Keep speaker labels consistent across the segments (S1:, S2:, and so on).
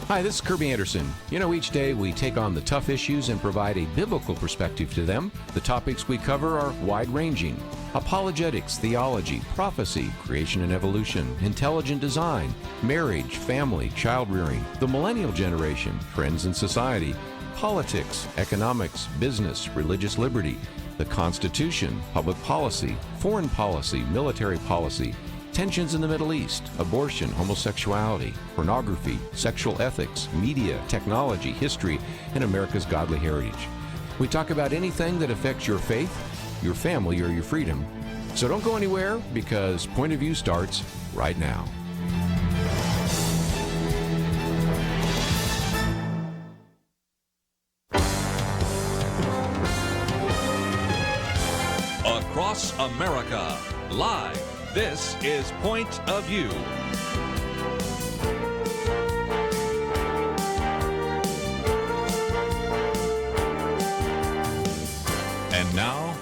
S1: Hi, this is Kirby Anderson. You know, each day we take on the tough issues and provide a biblical perspective to them. The topics we cover are wide-ranging: apologetics, theology, prophecy, creation and evolution, intelligent design, marriage, family, child-rearing, the millennial generation, trends in society, politics, economics, business, religious liberty, the Constitution, public policy, foreign policy, military policy, tensions in the Middle East, abortion, homosexuality, pornography, sexual ethics, media, technology, history, and America's godly heritage. We talk about anything that affects your faith, your family, or your freedom. So don't go anywhere, because Point of View starts right now.
S2: Across America, live. This is Point of View. And now,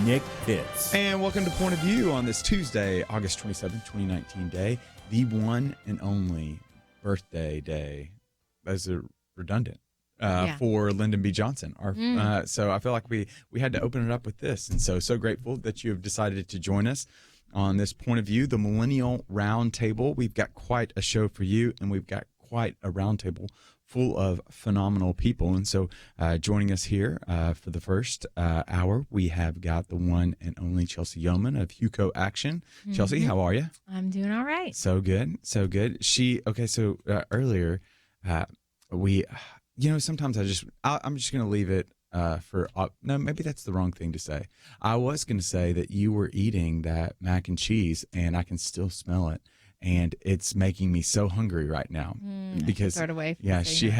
S3: Nick Pitts.
S4: And welcome to Point of View on this Tuesday, August 27, 2019 day, the one and only birthday day. That's redundant. For Lyndon B. Johnson. So I feel like we had to open it up with this. And so grateful that you have decided to join us on this Point of View, the Millennial Roundtable. We've got quite a show for you, and we've got quite a roundtable full of phenomenal people. And so joining us here for the first hour, we have got the one and only Chelsey Youman of Huco Action. Mm-hmm. Chelsey, how are you?
S5: I'm doing all right.
S4: So good. Earlier, sometimes I'm just going to leave it no, maybe that's the wrong thing to say. I was going to say that you were eating that mac and cheese, and I can still smell it, and it's making me so hungry right now. Because
S5: start away from
S4: she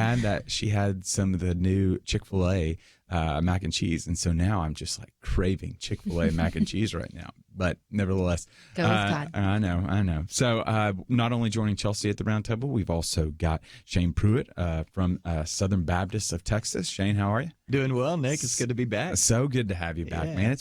S4: had some of the new Chick-fil-A mac and cheese, and so now I'm just like craving Chick-fil-A mac and cheese right now. But nevertheless,
S5: go with God.
S4: I know. So not only joining Chelsey at the round table, we've also got Shane Pruitt from Southern Baptist of Texas. Shane, how are you?
S3: Doing well, Nick. It's good to be back.
S4: So good to have you back, man.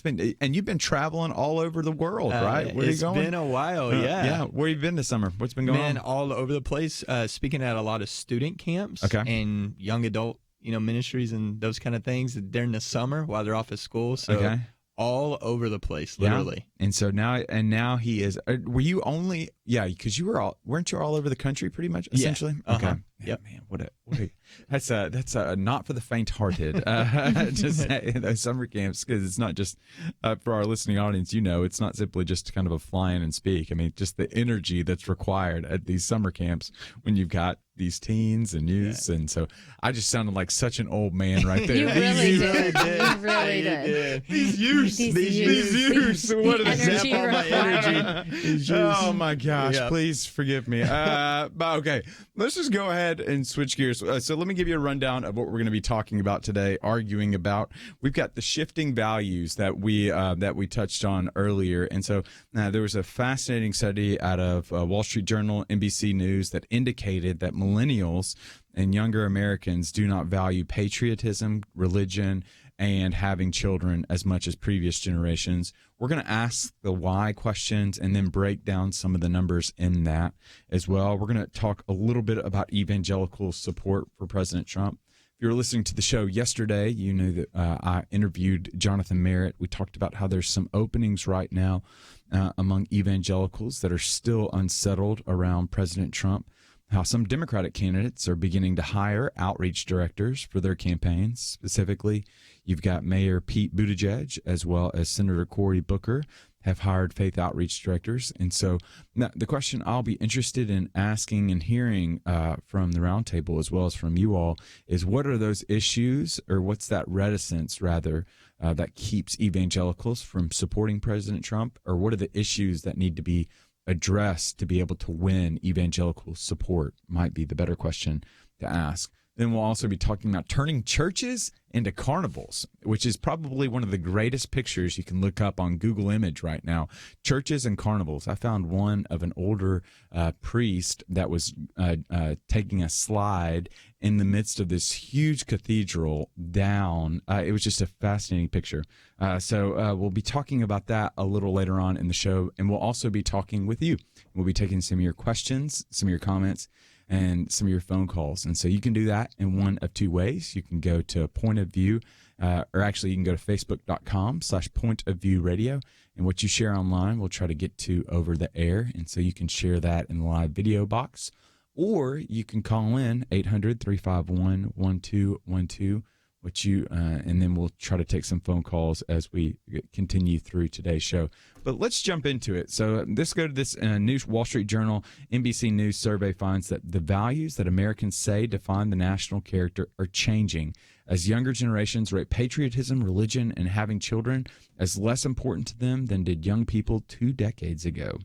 S4: You've been traveling all over the world, right? Where are you going?
S3: It's been a while, yeah.
S4: Yeah. Where have you been this summer? What's been going on?
S3: All over the place. Speaking at a lot of student camps and young adult, ministries and those kind of things during the summer while they're off at school. So all over the place, literally.
S4: Yeah. And so now he is. Were you only? Yeah, because weren't you all over the country pretty much, essentially?
S3: Yeah.
S4: Okay.
S3: Yep.
S4: Man, what a that's a not for the faint-hearted. Just those summer camps, because it's not just for our listening audience. It's not simply just kind of a fly in and speak. I mean, just the energy that's required at these summer camps when you've got these teens and youths, and so I just sounded like such an old man right there.
S5: You really did. You really did.
S4: These youths. What an example of my energy. Oh my gosh! Yep. Please forgive me. But okay, let's just go ahead and switch gears. So let me give you a rundown of what we're going to be talking about today, arguing about. We've got the shifting values that we touched on earlier, and so there was a fascinating study out of Wall Street Journal, NBC News, that indicated that millennials and younger Americans do not value patriotism, religion, and having children as much as previous generations. We're going to ask the why questions and then break down some of the numbers in that as well. We're going to talk a little bit about evangelical support for President Trump. If you were listening to the show yesterday, you knew that I interviewed Jonathan Merritt. We talked about how there's some openings right now among evangelicals that are still unsettled around President Trump. How some Democratic candidates are beginning to hire outreach directors for their campaigns. Specifically, you've got Mayor Pete Buttigieg as well as Senator Cory Booker have hired faith outreach directors. And so the question I'll be interested in asking and hearing from the roundtable as well as from you all is, what are those issues, or what's that reticence rather that keeps evangelicals from supporting President Trump? Or what are the issues that need to be addressed to be able to win evangelical support, might be the better question to ask. Then we'll also be talking about turning churches into carnivals, which is probably one of the greatest pictures you can look up on Google Image right now. Churches and carnivals. I found one of an older priest that was taking a slide in the midst of this huge cathedral down. It was just a fascinating picture. So we'll be talking about that a little later on in the show, and we'll also be talking with you. We'll be taking some of your questions, some of your comments. and some of your phone calls. And so you can do that in one of two ways. You can go to Point of View, or actually you can go to facebook.com/pointofviewradio. And what you share online, we'll try to get to over the air. And so you can share that in the live video box, or you can call in 800-351-1212. And then we'll try to take some phone calls as we continue through today's show. But let's jump into it. So let's go to this new Wall Street Journal, NBC News survey finds that the values that Americans say define the national character are changing as younger generations rate patriotism, religion, and having children as less important to them than did young people 2 decades ago.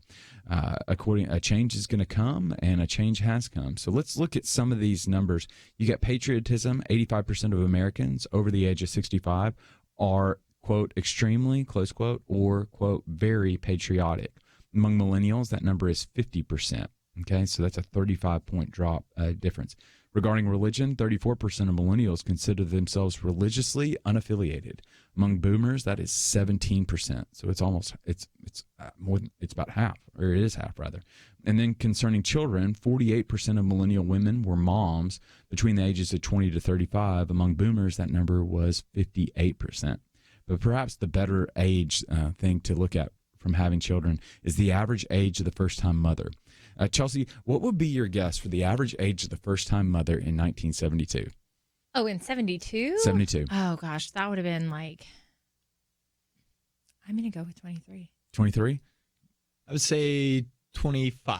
S4: A change is going to come, and a change has come. So let's look at some of these numbers. You got patriotism. 85% of Americans over the age of 65 are, quote, extremely, close quote, or, quote, very patriotic. Among millennials, that number is 50%. Okay, so that's a 35-point drop difference. Regarding religion, 34% of millennials consider themselves religiously unaffiliated. Among boomers, that is 17%. So it's more than, it's about half, or it is half rather. And then concerning children, 48% of millennial women were moms between the ages of 20 to 35. Among boomers, that number was 58%. But perhaps the better age thing to look at from having children is the average age of the first-time mother. Chelsey, what would be your guess for the average age of the first-time mother in 1972?
S5: Oh, in 72?
S4: 72.
S5: Oh, gosh. That would have been like, I'm going to go with 23.
S4: 23?
S3: I would say 25.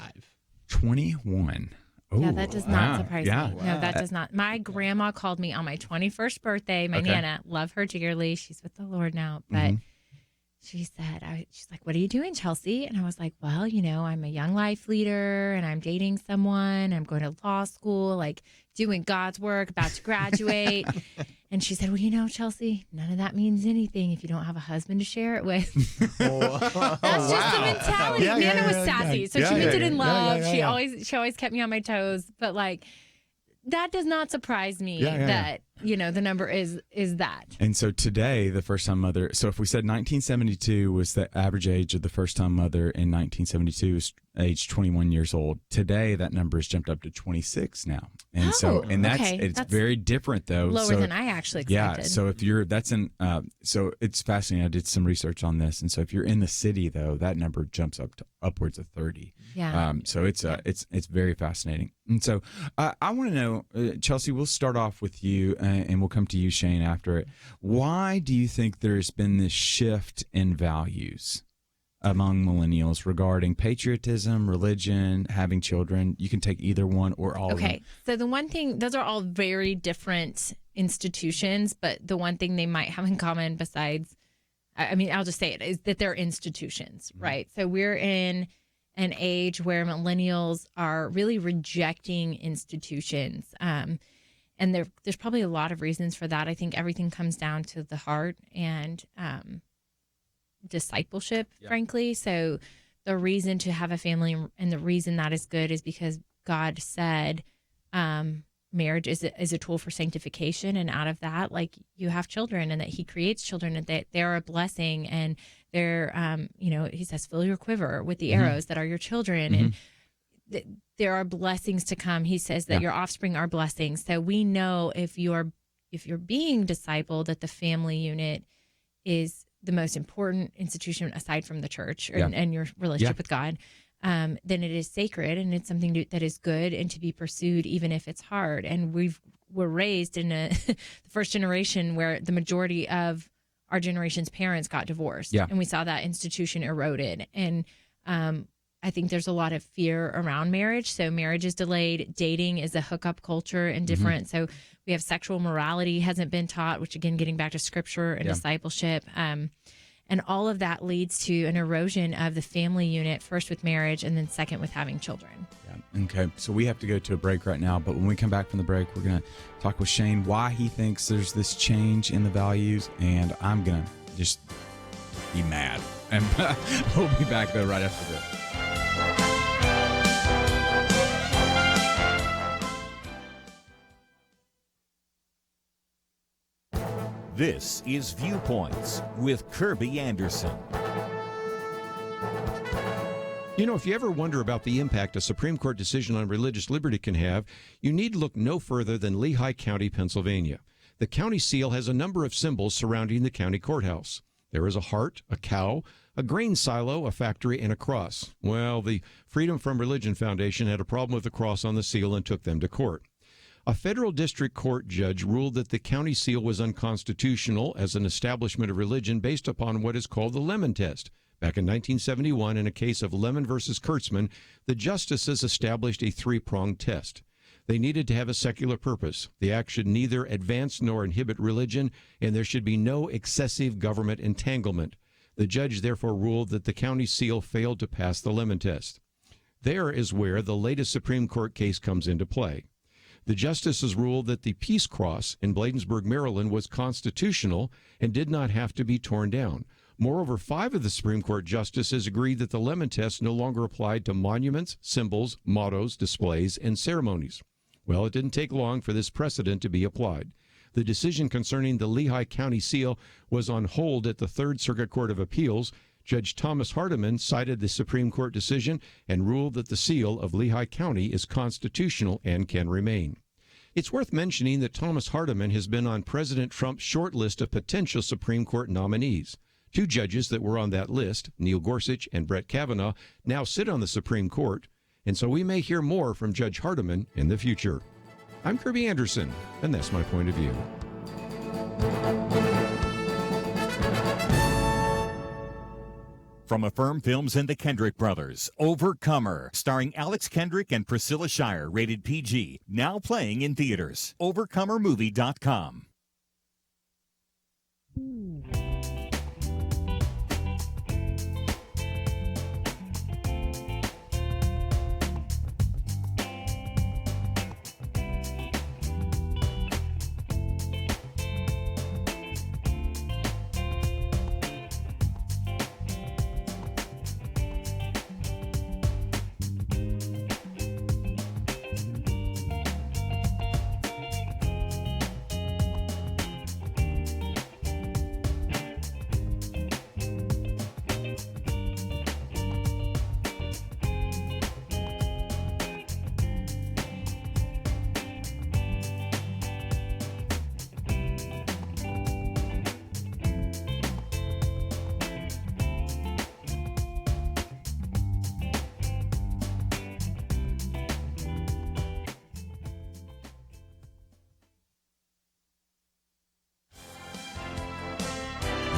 S4: 21. Oh,
S5: Yeah, that does not surprise me.
S4: Wow.
S5: No, that does not. My grandma called me on my 21st birthday. My Nana, love her dearly. She's with the Lord now. But she said, she's like, what are you doing, Chelsey? And I was like, well, I'm a young life leader and I'm dating someone. I'm going to law school, like doing God's work, about to graduate. And she said, well, Chelsey, none of that means anything if you don't have a husband to share it with. That's just the mentality. Nana was sassy. So she meant it in love. She always kept me on my toes. But like, that does not surprise me that, the number is that.
S4: And so today, the first-time mother, so if we said 1972 was the average age of the first-time mother in 1972 is age 21 years old. Today, that number has jumped up to 26 now. And that's very different though.
S5: Lower than I actually expected.
S4: Yeah. So if so it's fascinating. I did some research on this. And so if you're in the city though, that number jumps up to upwards of 30.
S5: Yeah.
S4: So it's very fascinating. And so I want to know, Chelsey, we'll start off with you and we'll come to you, Shane, after it. Why do you think there's been this shift in values among millennials regarding patriotism, religion, having children? You can take either one or all of them.
S5: Okay. So the one thing, those are all very different institutions, but the one thing they might have in common besides, I'll just say it, is that they're institutions, right? So we're in an age where millennials are really rejecting institutions. And there's probably a lot of reasons for that. I think everything comes down to the heart and discipleship, frankly. So the reason to have a family and the reason that is good is because God said marriage is a tool for sanctification, and out of that, like, you have children, and that He creates children, and that they're a blessing, and they're He says, fill your quiver with the arrows that are your children, and there are blessings to come. He says that your offspring are blessings. So we know if you're being discipled, that the family unit is the most important institution aside from the church and your relationship with God. Then it is sacred, and it's something that is good and to be pursued, even if it's hard. And we're raised in the first generation where the majority of our generation's parents got divorced, and we saw that institution eroded. And I think there's a lot of fear around marriage. So marriage is delayed. Dating is a hookup culture and different. So we have sexual morality hasn't been taught, which, again, getting back to scripture and discipleship. And all of that leads to an erosion of the family unit, first with marriage and then second with having children.
S4: Yeah. Okay. So we have to go to a break right now. But when we come back from the break, we're going to talk with Shane why he thinks there's this change in the values. And I'm going to just be mad. And we'll be back, though, right after this.
S6: This is Viewpoints with Kirby Anderson.
S1: You know, if you ever wonder about the impact a Supreme Court decision on religious liberty can have, you need to look no further than Lehigh County, Pennsylvania. The county seal has a number of symbols surrounding the county courthouse. There is a heart, a cow, a grain silo, a factory, and a cross. Well, the Freedom from Religion Foundation had a problem with the cross on the seal and took them to court. A federal district court judge ruled that the county seal was unconstitutional as an establishment of religion based upon what is called the Lemon Test. Back in 1971, in a case of Lemon versus Kurtzman, the justices established a three-pronged test. They needed to have a secular purpose. The act should neither advance nor inhibit religion, and there should be no excessive government entanglement. The judge therefore ruled that the county seal failed to pass the Lemon Test. There is where the latest Supreme Court case comes into play. The justices ruled that the Peace Cross in Bladensburg, Maryland, was constitutional and did not have to be torn down. Moreover, 5 of the Supreme Court justices agreed that the Lemon Test no longer applied to monuments, symbols, mottos, displays, and ceremonies. Well, it didn't take long for this precedent to be applied. The decision concerning the Lehigh County seal was on hold at the Third Circuit Court of Appeals. Judge Thomas Hardiman cited the Supreme Court decision and ruled that the seal of Lehigh County is constitutional and can remain. It's worth mentioning that Thomas Hardiman has been on President Trump's short list of potential Supreme Court nominees. 2 judges that were on that list, Neil Gorsuch and Brett Kavanaugh, now sit on the Supreme Court, and so we may hear more from Judge Hardiman in the future. I'm Kirby Anderson, and that's my point of view.
S6: From Affirm Films and the Kendrick Brothers, Overcomer, starring Alex Kendrick and Priscilla Shire, rated PG, now playing in theaters. Overcomermovie.com.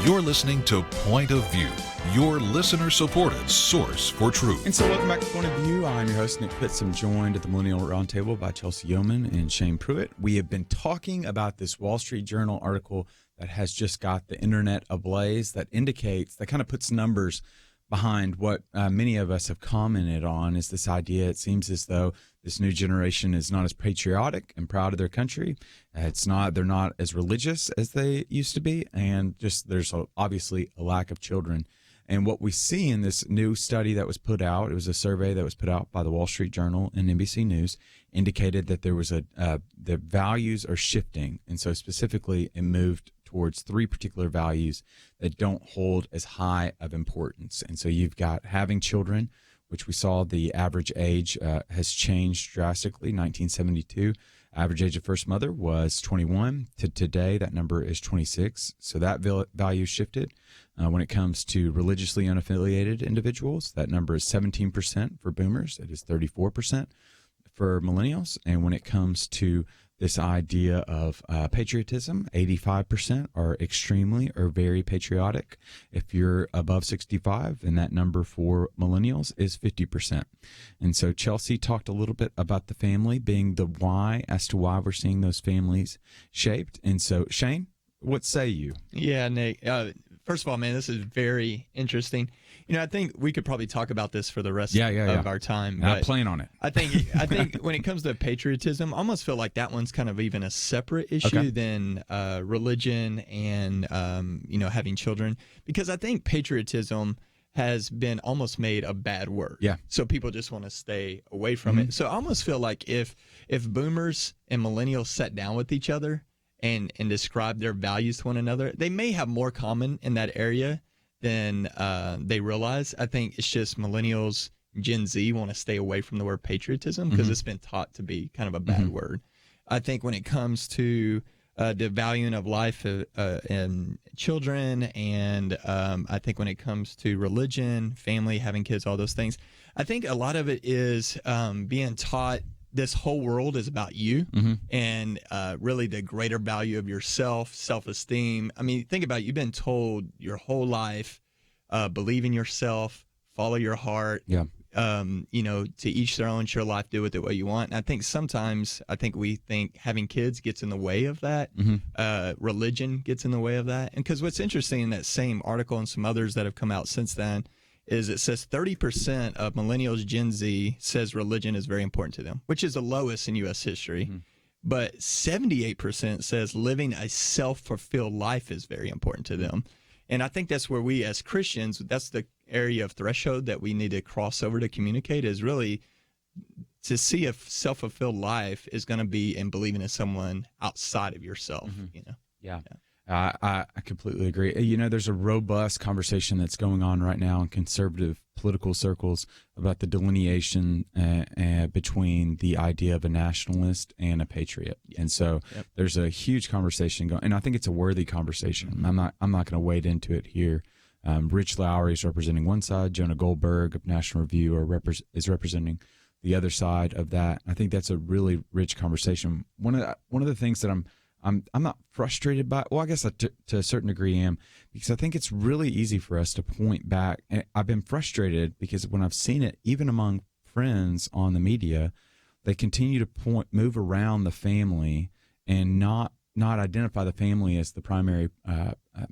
S2: You're listening to Point of View, your listener-supported source for truth.
S4: And so welcome back to Point of View. I'm your host, Nick Pitts. I'm joined at the Millennial Roundtable by Chelsey Youman and Shane Pruitt. We have been talking about this Wall Street Journal article that has just got the internet ablaze, that kind of puts numbers behind what many of us have commented on, is this idea. It seems as though this new generation is not as patriotic and proud of their country. They're not as religious as they used to be, and just there's obviously a lack of children. And what we see in this new study that was put out, it was a survey that was put out by the Wall Street Journal and NBC News, indicated that there was the values are shifting, and so specifically it moved towards 3 particular values that don't hold as high of importance. And so you've got having children, which we saw the average age has changed drastically. 1972, average age of first mother was 21. To today, that number is 26. So that value shifted. When it comes to religiously unaffiliated individuals, that number is 17% for boomers. It is 34% for millennials. And when it comes to this idea of patriotism, 85% are extremely or very patriotic. If you're above 65, then that number for millennials is 50%. And so Chelsey talked a little bit about the family being the why as to why we're seeing those families shaped. And so, Shane, what say you?
S3: Yeah, Nick. First of all, man, this is very interesting. You know, I think we could probably talk about this for the rest of our time.
S4: I plan on it.
S3: I think when it comes to patriotism, I almost feel like that one's kind of even a separate issue than religion and having children, because I think patriotism has been almost made a bad word.
S4: Yeah.
S3: So people just want to stay away from it. So I almost feel like if boomers and millennials sat down with each other and describe their values to one another, they may have more common in that area than they realize. I think it's just millennials Gen Z want to stay away from the word patriotism because it's been taught to be kind of a bad word. I think when it comes to the valuing of life and children, and I think when it comes to religion, family, having kids, all those things, I think a lot of it is being taught this whole world is about you and really the greater value of yourself, self-esteem. I mean, think about it. You've been told your whole life, believe in yourself, follow your heart. Yeah. To each their own, share life, do with it what you want. And I think sometimes we think having kids gets in the way of that. Religion gets in the way of that. And because what's interesting in that same article and some others that have come out since then is it says 30% of millennials, Gen Z, says religion is very important to them, which is the lowest in U.S. history. But 78% says living a self-fulfilled life is very important to them. And I think that's where we as Christians, that's the area of threshold that we need to cross over to communicate, is really to see a self-fulfilled life is going to be in believing in someone outside of yourself.
S4: Yeah. I completely agree. There's a robust conversation that's going on right now in conservative political circles about the delineation between the idea of a nationalist and a patriot. And so there's a huge conversation going, and I think it's a worthy conversation. I'm not going to wade into it here. Rich Lowry is representing one side. Jonah Goldberg of National Review is representing the other side of that. I think that's a really rich conversation. One of the things that I'm not frustrated by, well, I guess to a certain degree am, because I think it's really easy for us to point back. And I've been frustrated because when I've seen it, even among friends on the media, they continue to move around the family and not identify the family as the primary,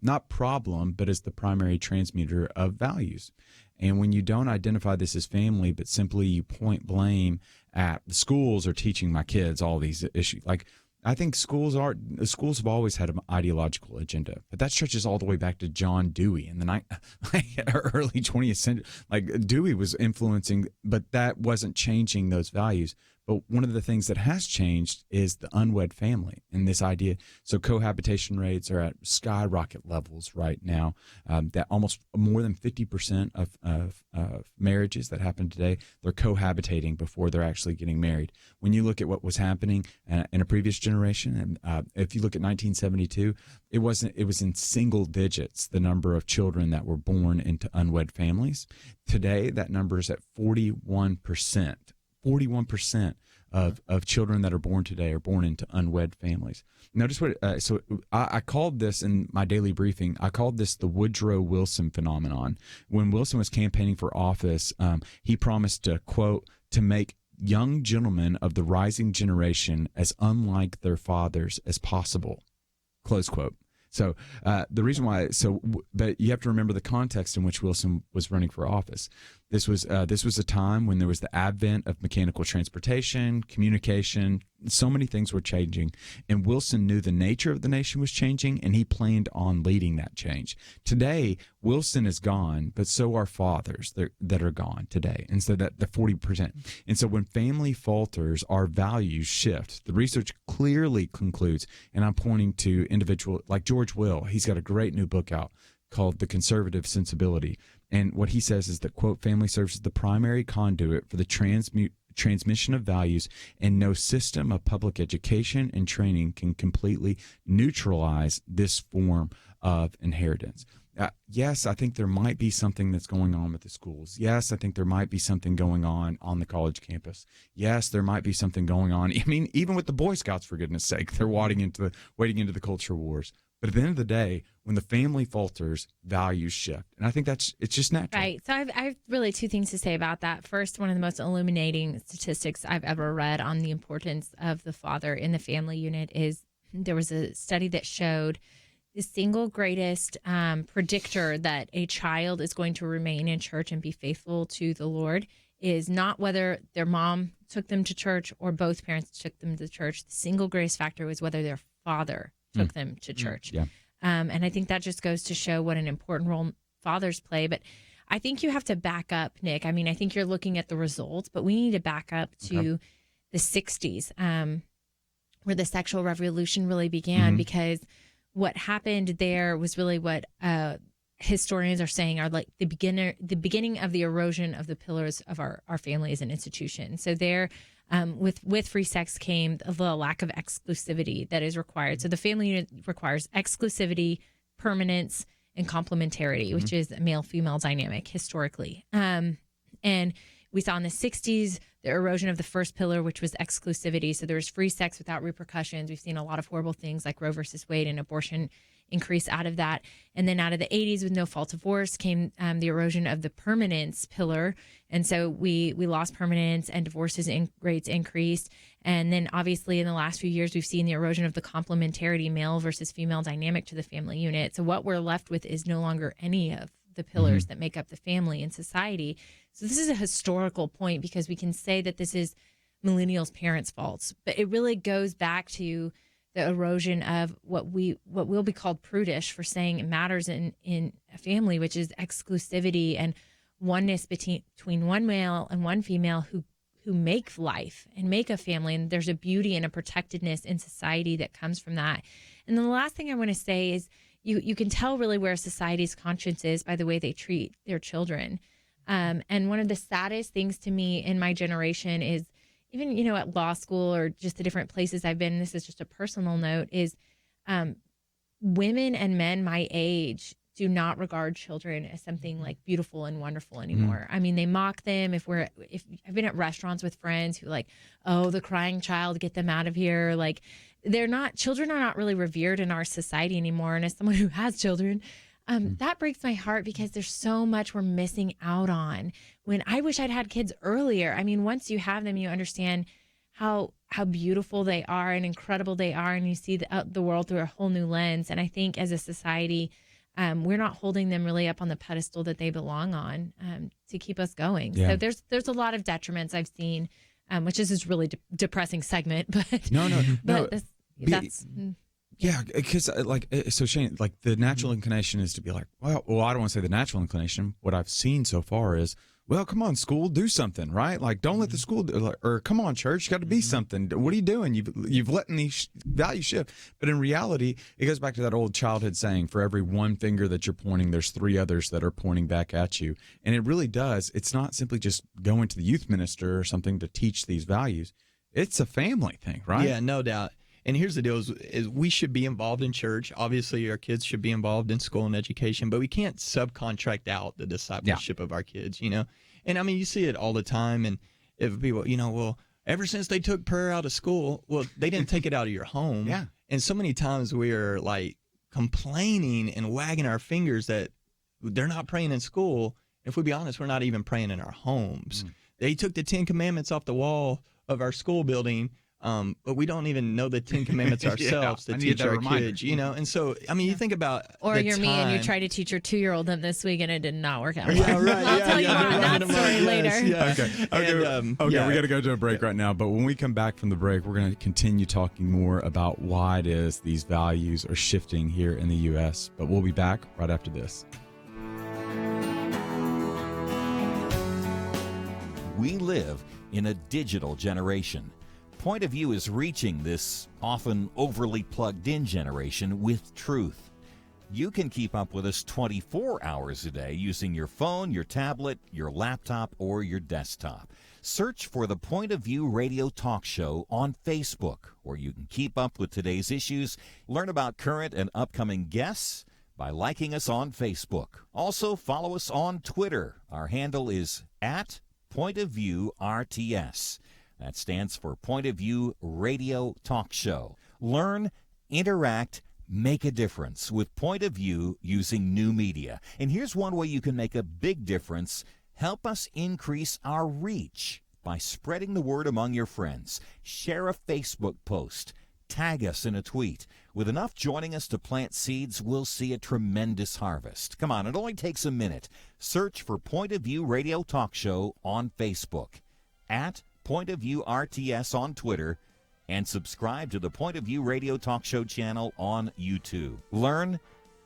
S4: not problem, but as the primary transmitter of values. And when you don't identify this as family, but simply you point blame at the schools are teaching my kids all these issues, like, I think schools have always had an ideological agenda, but that stretches all the way back to John Dewey in the early 20th century. Like, Dewey was influencing, but that wasn't changing those values. But one of the things that has changed is the unwed family and this idea. So cohabitation rates are at skyrocket levels right now. That almost more than 50% of marriages that happen today, they're cohabitating before they're actually getting married. When you look at what was happening in a previous generation, and if you look at 1972, it was in single digits, the number of children that were born into unwed families. Today, that number is at 41%. 41% of children that are born today are born into unwed families. Notice what, so I called this in my daily briefing, I called this the Woodrow Wilson phenomenon. When Wilson was campaigning for office, he promised to, quote, to make young gentlemen of the rising generation as unlike their fathers as possible, close quote. So the reason why, but you have to remember the context in which Wilson was running for office. This was a time when there was the advent of mechanical transportation, communication. So many things were changing, and Wilson knew the nature of the nation was changing, and he planned on leading that change. Today, Wilson is gone, but so are fathers that are gone today, and so that the 40%. And so when family falters, our values shift. The research clearly concludes, and I'm pointing to individual like George Will. He's got a great new book out called The Conservative Sensibility. And what he says is that, quote, family serves as the primary conduit for the transmission of values, and no system of public education and training can completely neutralize this form of inheritance. Yes, I think there might be something that's going on with the schools. Yes, I think there might be something going on the college campus. Yes, there might be something going on. I mean, even with the Boy Scouts, for goodness sake, they're wading into the culture wars. But at the end of the day, when the family falters, values shift. And I think it's just natural.
S5: Right. So I've really two things to say about that. First, one of the most illuminating statistics I've ever read on the importance of the father in the family unit is there was a study that showed the single greatest predictor that a child is going to remain in church and be faithful to the Lord is not whether their mom took them to church or both parents took them to church. The single greatest factor was whether their father took them to church. Yeah. And I think that just goes to show what an important role fathers play. But I think you have to back up, Nick. I mean, I think you're looking at the results, but we need to back up to the 60s where the sexual revolution really began, because what happened there was really what historians are saying are like the beginning of the erosion of the pillars of our family as an institution. So there, with free sex came the lack of exclusivity that is required. So the family unit requires exclusivity, permanence, and complementarity, which is a male-female dynamic historically. And we saw in the 60s the erosion of the first pillar, which was exclusivity. So there was free sex without repercussions. We've seen a lot of horrible things like Roe versus Wade and abortion increase out of that. And then out of the 80s with no fault divorce came the erosion of the permanence pillar. And so we lost permanence and divorces rates increased. And then obviously in the last few years, we've seen the erosion of the complementarity male versus female dynamic to the family unit. So what we're left with is no longer any of the pillars that make up the family and society. So this is a historical point because we can say that this is millennials' parents' faults, but it really goes back to the erosion of what will be called prudish for saying it matters in a family, which is exclusivity and oneness between one male and one female who make life and make a family. And there's a beauty and a protectedness in society that comes from that. And then the last thing I want to say is you can tell really where society's conscience is by the way they treat their children. And one of the saddest things to me in my generation is even, at law school or just the different places I've been, this is just a personal note, is women and men my age do not regard children as something like beautiful and wonderful anymore. I mean, they mock them. If I've been at restaurants with friends who like, oh, the crying child, get them out of here. Like children are not really revered in our society anymore. And as someone who has children, that breaks my heart because there's so much we're missing out on. When I wish I'd had kids earlier. I mean, once you have them, you understand how beautiful they are and incredible they are, and you see the world through a whole new lens. And I think as a society, we're not holding them really up on the pedestal that they belong on to keep us going. Yeah. So there's a lot of detriments I've seen, which is this really depressing segment. But no. That's.
S4: Yeah, because so Shane, like the natural inclination is to be like, well, I don't want to say the natural inclination. What I've seen so far is, well, come on, school, do something, right? Like, don't let the school or come on, church, got to be something. What are you doing? You've let these values shift. But in reality, it goes back to that old childhood saying: for every one finger that you're pointing, there's three others that are pointing back at you. And it really does. It's not simply just going to the youth minister or something to teach these values. It's a family thing, right?
S3: Yeah, no doubt. And here's the deal is we should be involved in church. Obviously, our kids should be involved in school and education, but we can't subcontract out the discipleship of our kids, And I mean, you see it all the time. And if people, well, ever since they took prayer out of school, well, they didn't take it out of your home.
S4: Yeah.
S3: And so many times we are like complaining and wagging our fingers that they're not praying in school. If we be honest, we're not even praying in our homes. They took the 10 Commandments off the wall of our school building. But we don't even know the 10 Commandments ourselves to teach our kids, And so, I mean, you think about
S5: or you're me and you try to teach your 2-year-old them this week and it did not work out.
S3: Yeah, right.
S5: I'll tell you about that story later.
S3: Yeah.
S4: Okay. We got to go to a break right now. But when we come back from the break, we're going to continue talking more about why it is these values are shifting here in the U.S. But we'll be back right after this.
S6: We live in a digital generation. Point of View is reaching this often overly plugged-in generation with truth. You can keep up with us 24 hours a day using your phone, your tablet, your laptop, or your desktop. Search for the Point of View Radio Talk Show on Facebook, where you can keep up with today's issues, learn about current and upcoming guests by liking us on Facebook. Also, follow us on Twitter. Our handle is @PointOfViewRTS. That stands for Point of View Radio Talk Show. Learn, interact, make a difference with Point of View using new media. And here's one way you can make a big difference. Help us increase our reach by spreading the word among your friends. Share a Facebook post. Tag us in a tweet. With enough joining us to plant seeds, we'll see a tremendous harvest. Come on, it only takes a minute. Search for Point of View Radio Talk Show on Facebook. Point of View RTS on Twitter, and subscribe to the Point of View Radio Talk Show channel on YouTube. Learn,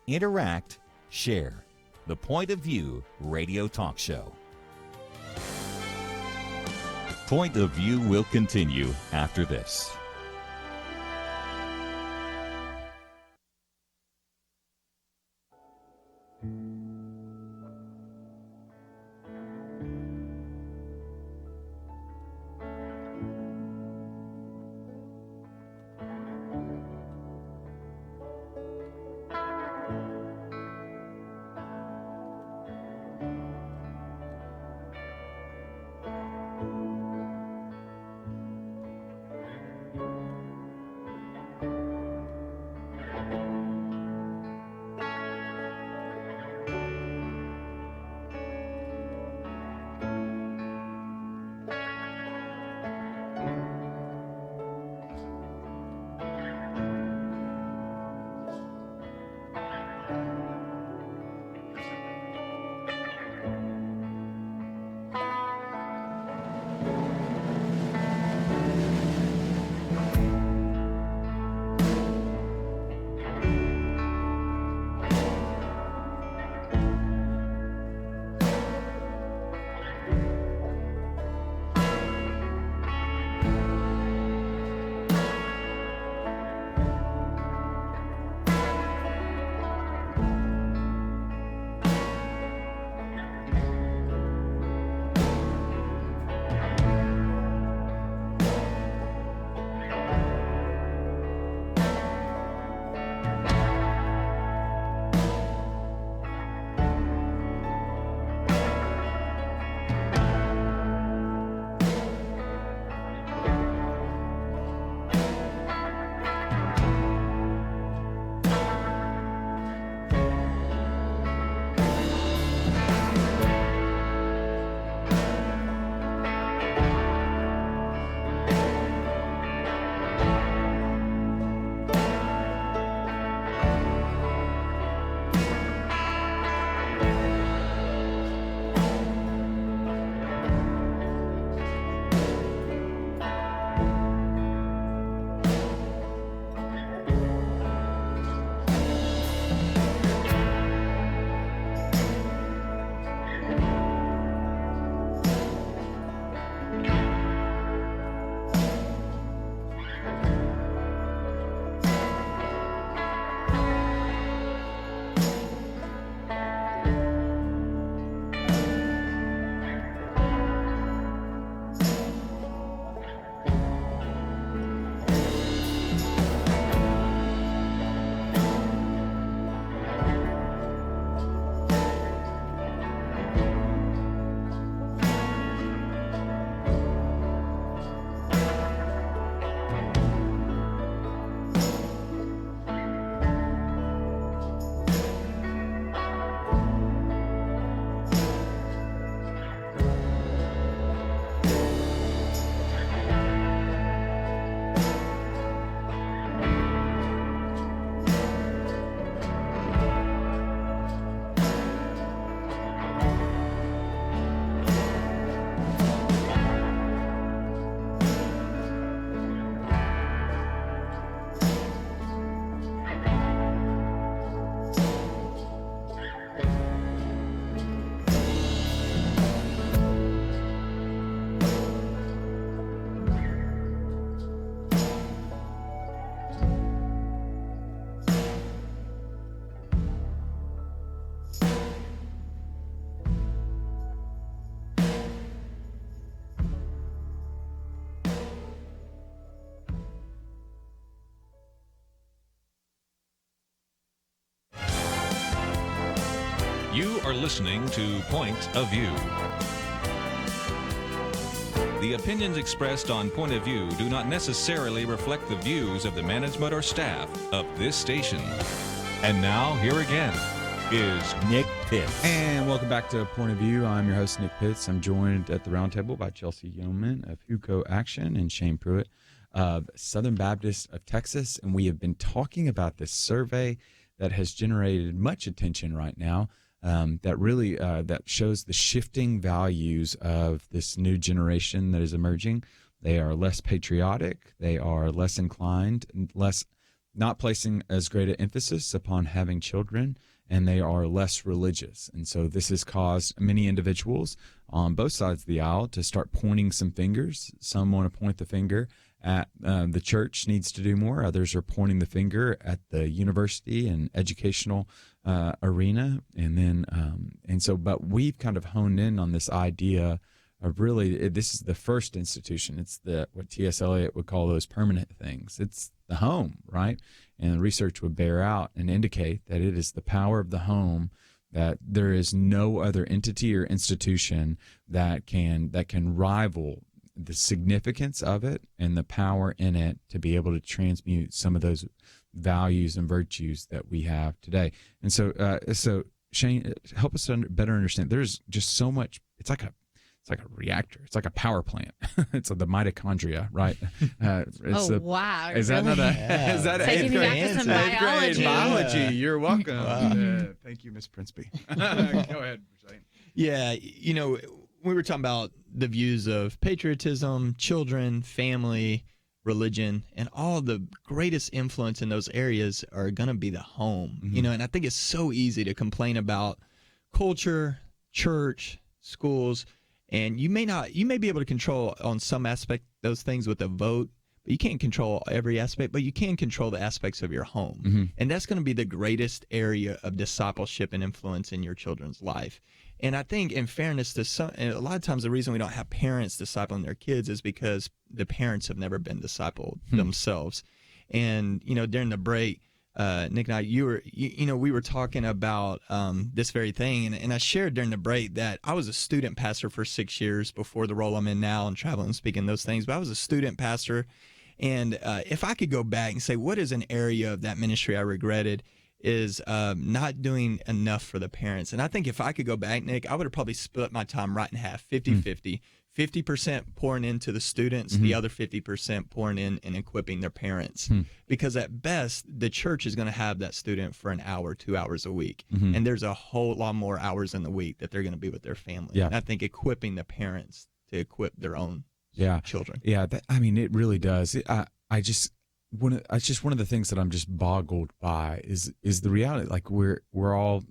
S6: interact, share. The Point of View Radio Talk Show. Point of View will continue after this.
S2: You are listening to Point of View. The opinions expressed on Point of View do not necessarily reflect the views of the management or staff of this station. And now, here again is
S6: Nick Pitts.
S4: And welcome back to Point of View. I'm your host, Nick Pitts. I'm joined at the roundtable by Chelsey Youman of Huco Action and Shane Pruitt of Southern Baptist of Texas. And we have been talking about this survey that has generated much attention right now, that really that shows the shifting values of this new generation that is emerging. They are less patriotic. They are less inclined, not placing as great an emphasis upon having children, and they are less religious. And so this has caused many individuals on both sides of the aisle to start pointing some fingers. Some want to point the finger at the church needs to do more. Others are pointing the finger at the university and educational arena. And then, but we've kind of honed in on this idea of really, this is the first institution. It's what T.S. Eliot would call those permanent things. It's the home, right? And the research would bear out and indicate that it is the power of the home, that there is no other entity or institution that can rival the significance of it and the power in it to be able to transmute some of those values and virtues that we have today. And so Shane, help us better understand. There's just so much. It's like a reactor. It's like a power plant. It's like the mitochondria, right?
S5: Wow!
S4: Is that
S5: really?
S4: not a? Is that
S5: taking me back to some biology?
S4: Biology.
S3: Yeah.
S4: You're welcome.
S3: Wow.
S4: Thank you, Miss Princeby. Go ahead, Shane.
S3: Yeah, we were talking about the views of patriotism, children, family, religion, and all the greatest influence in those areas are going to be the home.
S4: Mm-hmm.
S3: And I think it's so easy to complain about culture, church, schools, and you may be able to control on some aspect those things with a vote, but you can't control every aspect, but you can control the aspects of your home.
S4: Mm-hmm.
S3: And that's going to be the greatest area of discipleship and influence in your children's life. And I think, in fairness to some, and a lot of times the reason we don't have parents discipling their kids is because the parents have never been discipled themselves. And, during the break, Nick and I, we were talking about this very thing. And I shared during the break that I was a student pastor for 6 years before the role I'm in now and traveling and speaking those things. But I was a student pastor. And if I could go back and say, what is an area of that ministry I regretted, is not doing enough for the parents. And I think if I could go back, Nick, I would have probably split my time right in half, 50-50. 50% pouring into the students, the other 50% pouring in and equipping their parents. Because at best, the church is going to have that student for an hour, 2 hours a week. And there's a whole lot more hours in the week that they're going to be with their family.
S4: Yeah.
S3: And I think equipping the parents to equip their own children.
S4: Yeah, it really does. It's just one of the things that I'm just boggled by is the reality. Like we're all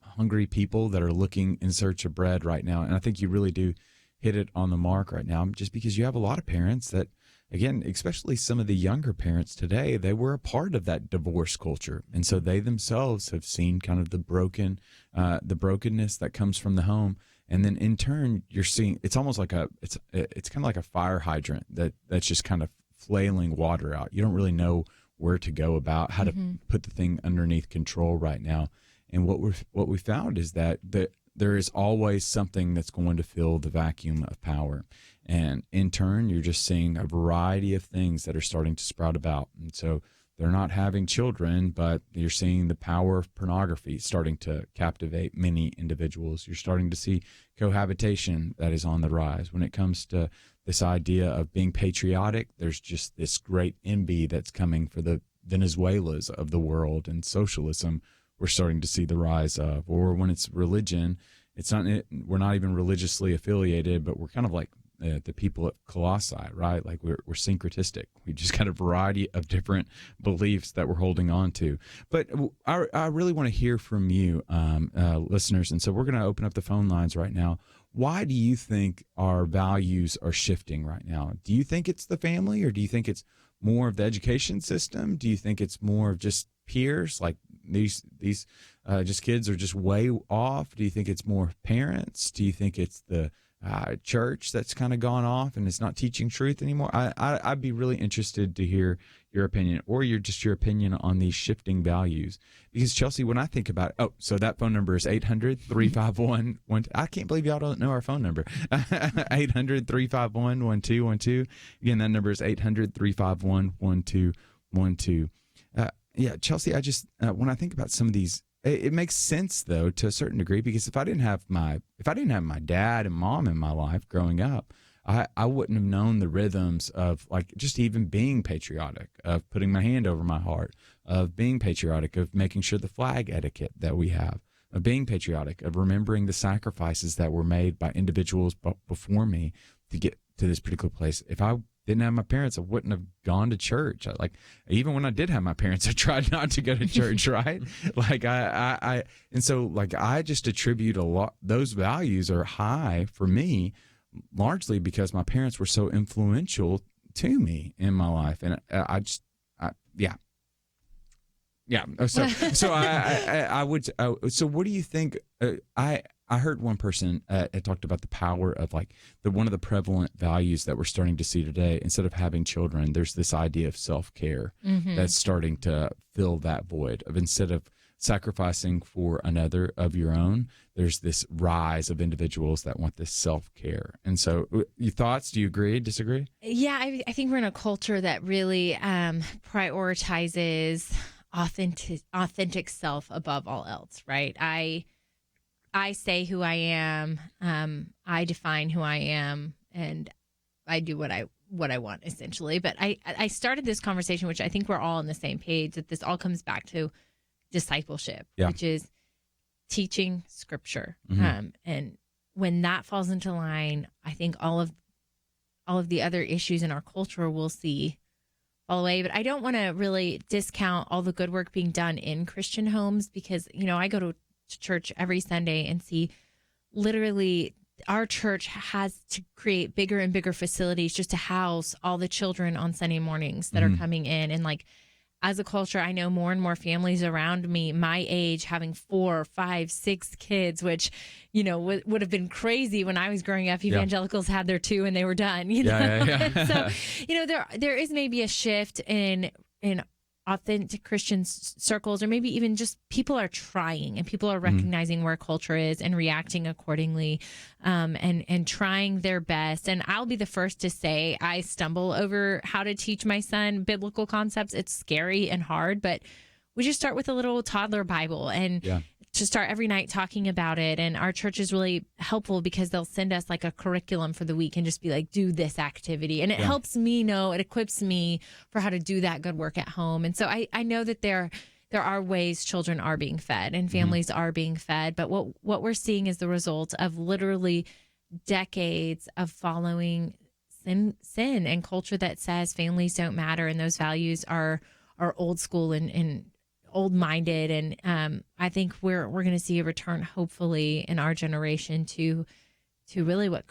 S4: hungry people that are looking in search of bread right now, and I think you really do hit it on the mark right now. Just because you have a lot of parents that, again, especially some of the younger parents today, they were a part of that divorce culture, and so they themselves have seen kind of the brokenness that comes from the home. And then in turn, you're seeing it's almost like it's kind of like a fire hydrant that's just kind of flailing water out. You don't really know where to go about how to put the thing underneath control right now. And what we found is that there is always something that's going to fill the vacuum of power. And in turn, you're just seeing a variety of things that are starting to sprout about. And so they're not having children, but you're seeing the power of pornography starting to captivate many individuals. You're starting to see cohabitation that is on the rise. When it comes to this idea of being patriotic, there's just this great envy that's coming for the Venezuelas of the world, and socialism we're starting to see the rise of. Or when it's religion, we're not even religiously affiliated, but we're kind of like the people at Colossae, right? Like we're syncretistic. We just got a variety of different beliefs that we're holding on to. But I really want to hear from you, listeners. And so we're going to open up the phone lines right now. Why do you think our values are shifting right now? Do you think it's the family, or do you think it's more of the education system? Do you think it's more of just peers, like these just kids are just way off? Do you think it's more parents? Do you think it's the church that's kind of gone off and is not teaching truth anymore? I'd be really interested to hear your opinion, or your opinion on these shifting values. Because Chelsey, when I think about it, so that phone number is 800-351-1. I can't believe y'all don't know our phone number. 800-351-1212. Again, that number is 800-351-1212. Yeah, Chelsey, I just when I think about some of these, it makes sense though to a certain degree, because if I didn't have my dad and mom in my life growing up, I wouldn't have known the rhythms of like just even being patriotic, of putting my hand over my heart, of being patriotic, of making sure the flag etiquette that we have, of being patriotic, of remembering the sacrifices that were made by individuals before me to get to this particular place. If I didn't have my parents, I wouldn't have gone to church. Even when I did have my parents, I tried not to go to church, right? And so I just attribute a lot, those values are high for me, largely because my parents were so influential to me in my life. And So what do you think? I heard one person had talked about the power of one of the prevalent values that we're starting to see today. Instead of having children, there's this idea of self-care that's starting to fill that void of, instead of sacrificing for another of your own, there's this rise of individuals that want this self-care. And so your thoughts, do you agree, disagree?
S5: Yeah, I think we're in a culture that really prioritizes authentic self above all else, right? I say who I am, I define who I am, and I do what I want, essentially. But I started this conversation, which I think we're all on the same page, that this all comes back to discipleship, which is teaching scripture. And when that falls into line, I think all of the other issues in our culture we'll see fall away. But I don't want to really discount all the good work being done in Christian homes, because, I go to church every Sunday and see literally our church has to create bigger and bigger facilities just to house all the children on Sunday mornings that are coming in. And as a culture, I know more and more families around me, my age, having 4, 5, 6 kids, which, would have been crazy when I was growing up. Evangelicals had their 2 and they were done. So, there is maybe a shift in authentic Christian circles, or maybe even just people are trying and people are recognizing where culture is and reacting accordingly, and trying their best. And I'll be the first to say I stumble over how to teach my son biblical concepts. It's scary and hard, but we just start with a little toddler Bible and to start every night talking about it. And our church is really helpful because they'll send us a curriculum for the week and just be like, do this activity. And it helps me know, it equips me for how to do that good work at home. And so I know that there are ways children are being fed and families are being fed. But what we're seeing is the result of literally decades of following sin and culture that says families don't matter. And those values are old school and old-minded, and I think we're going to see a return, hopefully, in our generation to really what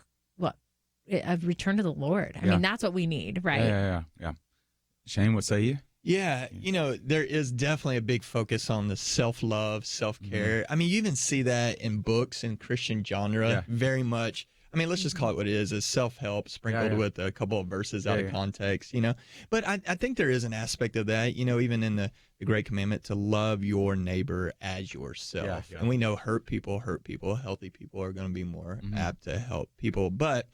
S5: a return to the Lord. I mean, that's what we need, right?
S4: Yeah. Shane, what say you?
S3: Yeah, there is definitely a big focus on the self-love, self-care. I mean, you even see that in books and Christian genre very much. I mean, let's just call it what it is self-help sprinkled with a couple of verses out of context, But I think there is an aspect of that, even in the Great Commandment, to love your neighbor as yourself. And we know hurt people. Healthy people are going to be more apt to help people. But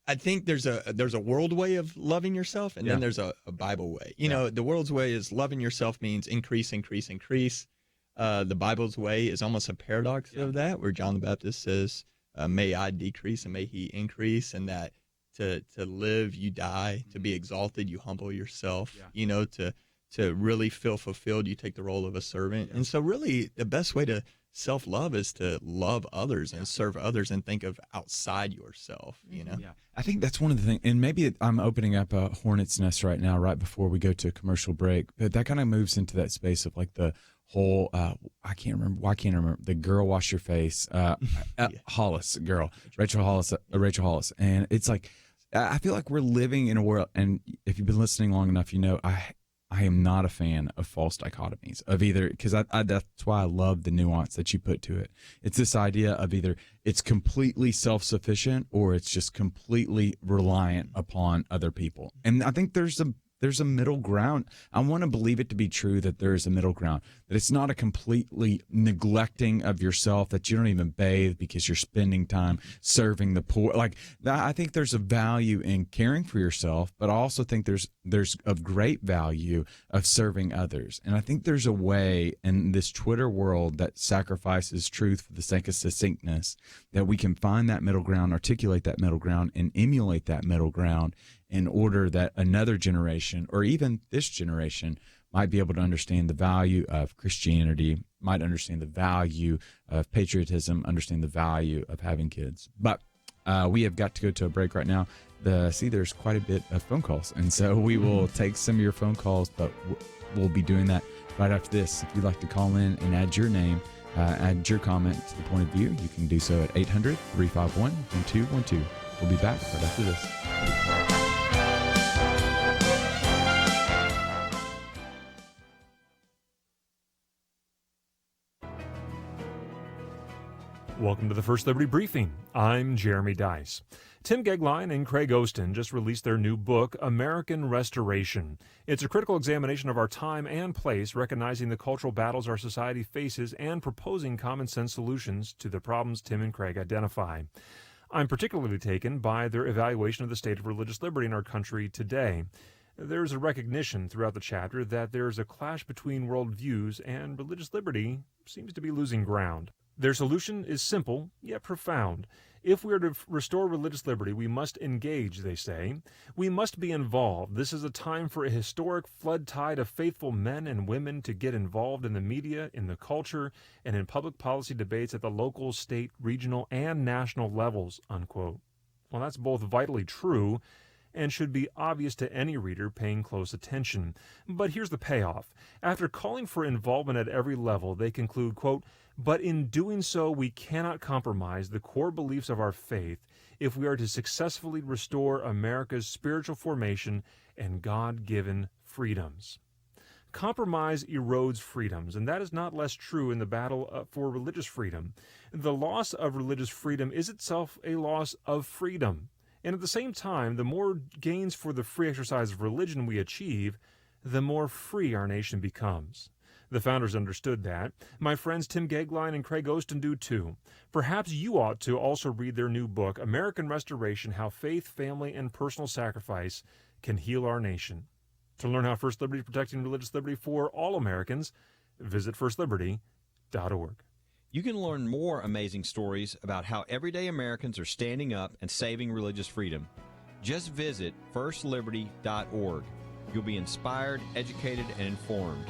S3: I think there's a world way of loving yourself, and then there's a Bible way. The world's way is loving yourself means increase. The Bible's way is almost a paradox of that, where John the Baptist says, may I decrease and may he increase, and that to live, you die, to be exalted, you humble yourself, to really feel fulfilled, you take the role of a servant. And so really the best way to self-love is to love others and serve others and think of outside yourself, Yeah,
S4: I think that's one of the things, and maybe I'm opening up a hornet's nest right now, right before we go to a commercial break, but that kind of moves into that space of the whole, I can't remember, the girl wash your face, Hollis girl, Rachel Hollis. And it's I feel like we're living in a world, and if you've been listening long enough, I am not a fan of false dichotomies of either, because that's why I love the nuance that you put to it. It's this idea of either it's completely self-sufficient or it's just completely reliant upon other people. And I think there's a middle ground. I want to believe it to be true that there is a middle ground, that it's not a completely neglecting of yourself, that you don't even bathe because you're spending time serving the poor. Like that, I think there's a value in caring for yourself, but I also think there's a great value of serving others. And I think there's a way in this Twitter world that sacrifices truth for the sake of succinctness, that we can find that middle ground, articulate that middle ground, and emulate that middle ground in order that another generation, or even this generation, might be able to understand the value of Christianity, might understand the value of patriotism, understand the value of having kids. But we have got to go to a break right now. There's quite a bit of phone calls, and so we will take some of your phone calls, but we'll be doing that right after this. If you'd like to call in and add your name, add your comment to the point of view, you can do so at 800-351-1212. We'll be back right after this.
S7: Welcome to the First Liberty Briefing. I'm Jeremy Dice. Tim Gegline and Craig Ostin just released their new book, American Restoration. It's a critical examination of our time and place, recognizing the cultural battles our society faces and proposing common sense solutions to the problems Tim and Craig identify. I'm particularly taken by their evaluation of the state of religious liberty in our country today. There's a recognition throughout the chapter that there's a clash between worldviews, and religious liberty seems to be losing ground. Their solution is simple, yet profound. If we are to restore religious liberty, we must engage, they say. We must be involved. This is a time for a historic flood tide of faithful men and women to get involved in the media, in the culture, and in public policy debates at the local, state, regional, and national levels, unquote. Well, that's both vitally true and should be obvious to any reader paying close attention. But here's the payoff. After calling for involvement at every level, they conclude, quote, "But in doing so, we cannot compromise the core beliefs of our faith if we are to successfully restore America's spiritual formation and God-given freedoms." Compromise erodes freedoms, and that is not less true in the battle for religious freedom. The loss of religious freedom is itself a loss of freedom. And at the same time, the more gains for the free exercise of religion we achieve, the more free our nation becomes. The founders understood that. My friends Tim Gegline and Craig Ostin do too. Perhaps you ought to also read their new book, American Restoration: How Faith, Family, and Personal Sacrifice Can Heal Our Nation. To learn how First Liberty is protecting religious liberty for all Americans, visit firstliberty.org.
S8: You can learn more amazing stories about how everyday Americans are standing up and saving religious freedom. Just visit firstliberty.org. You'll be inspired, educated, and informed.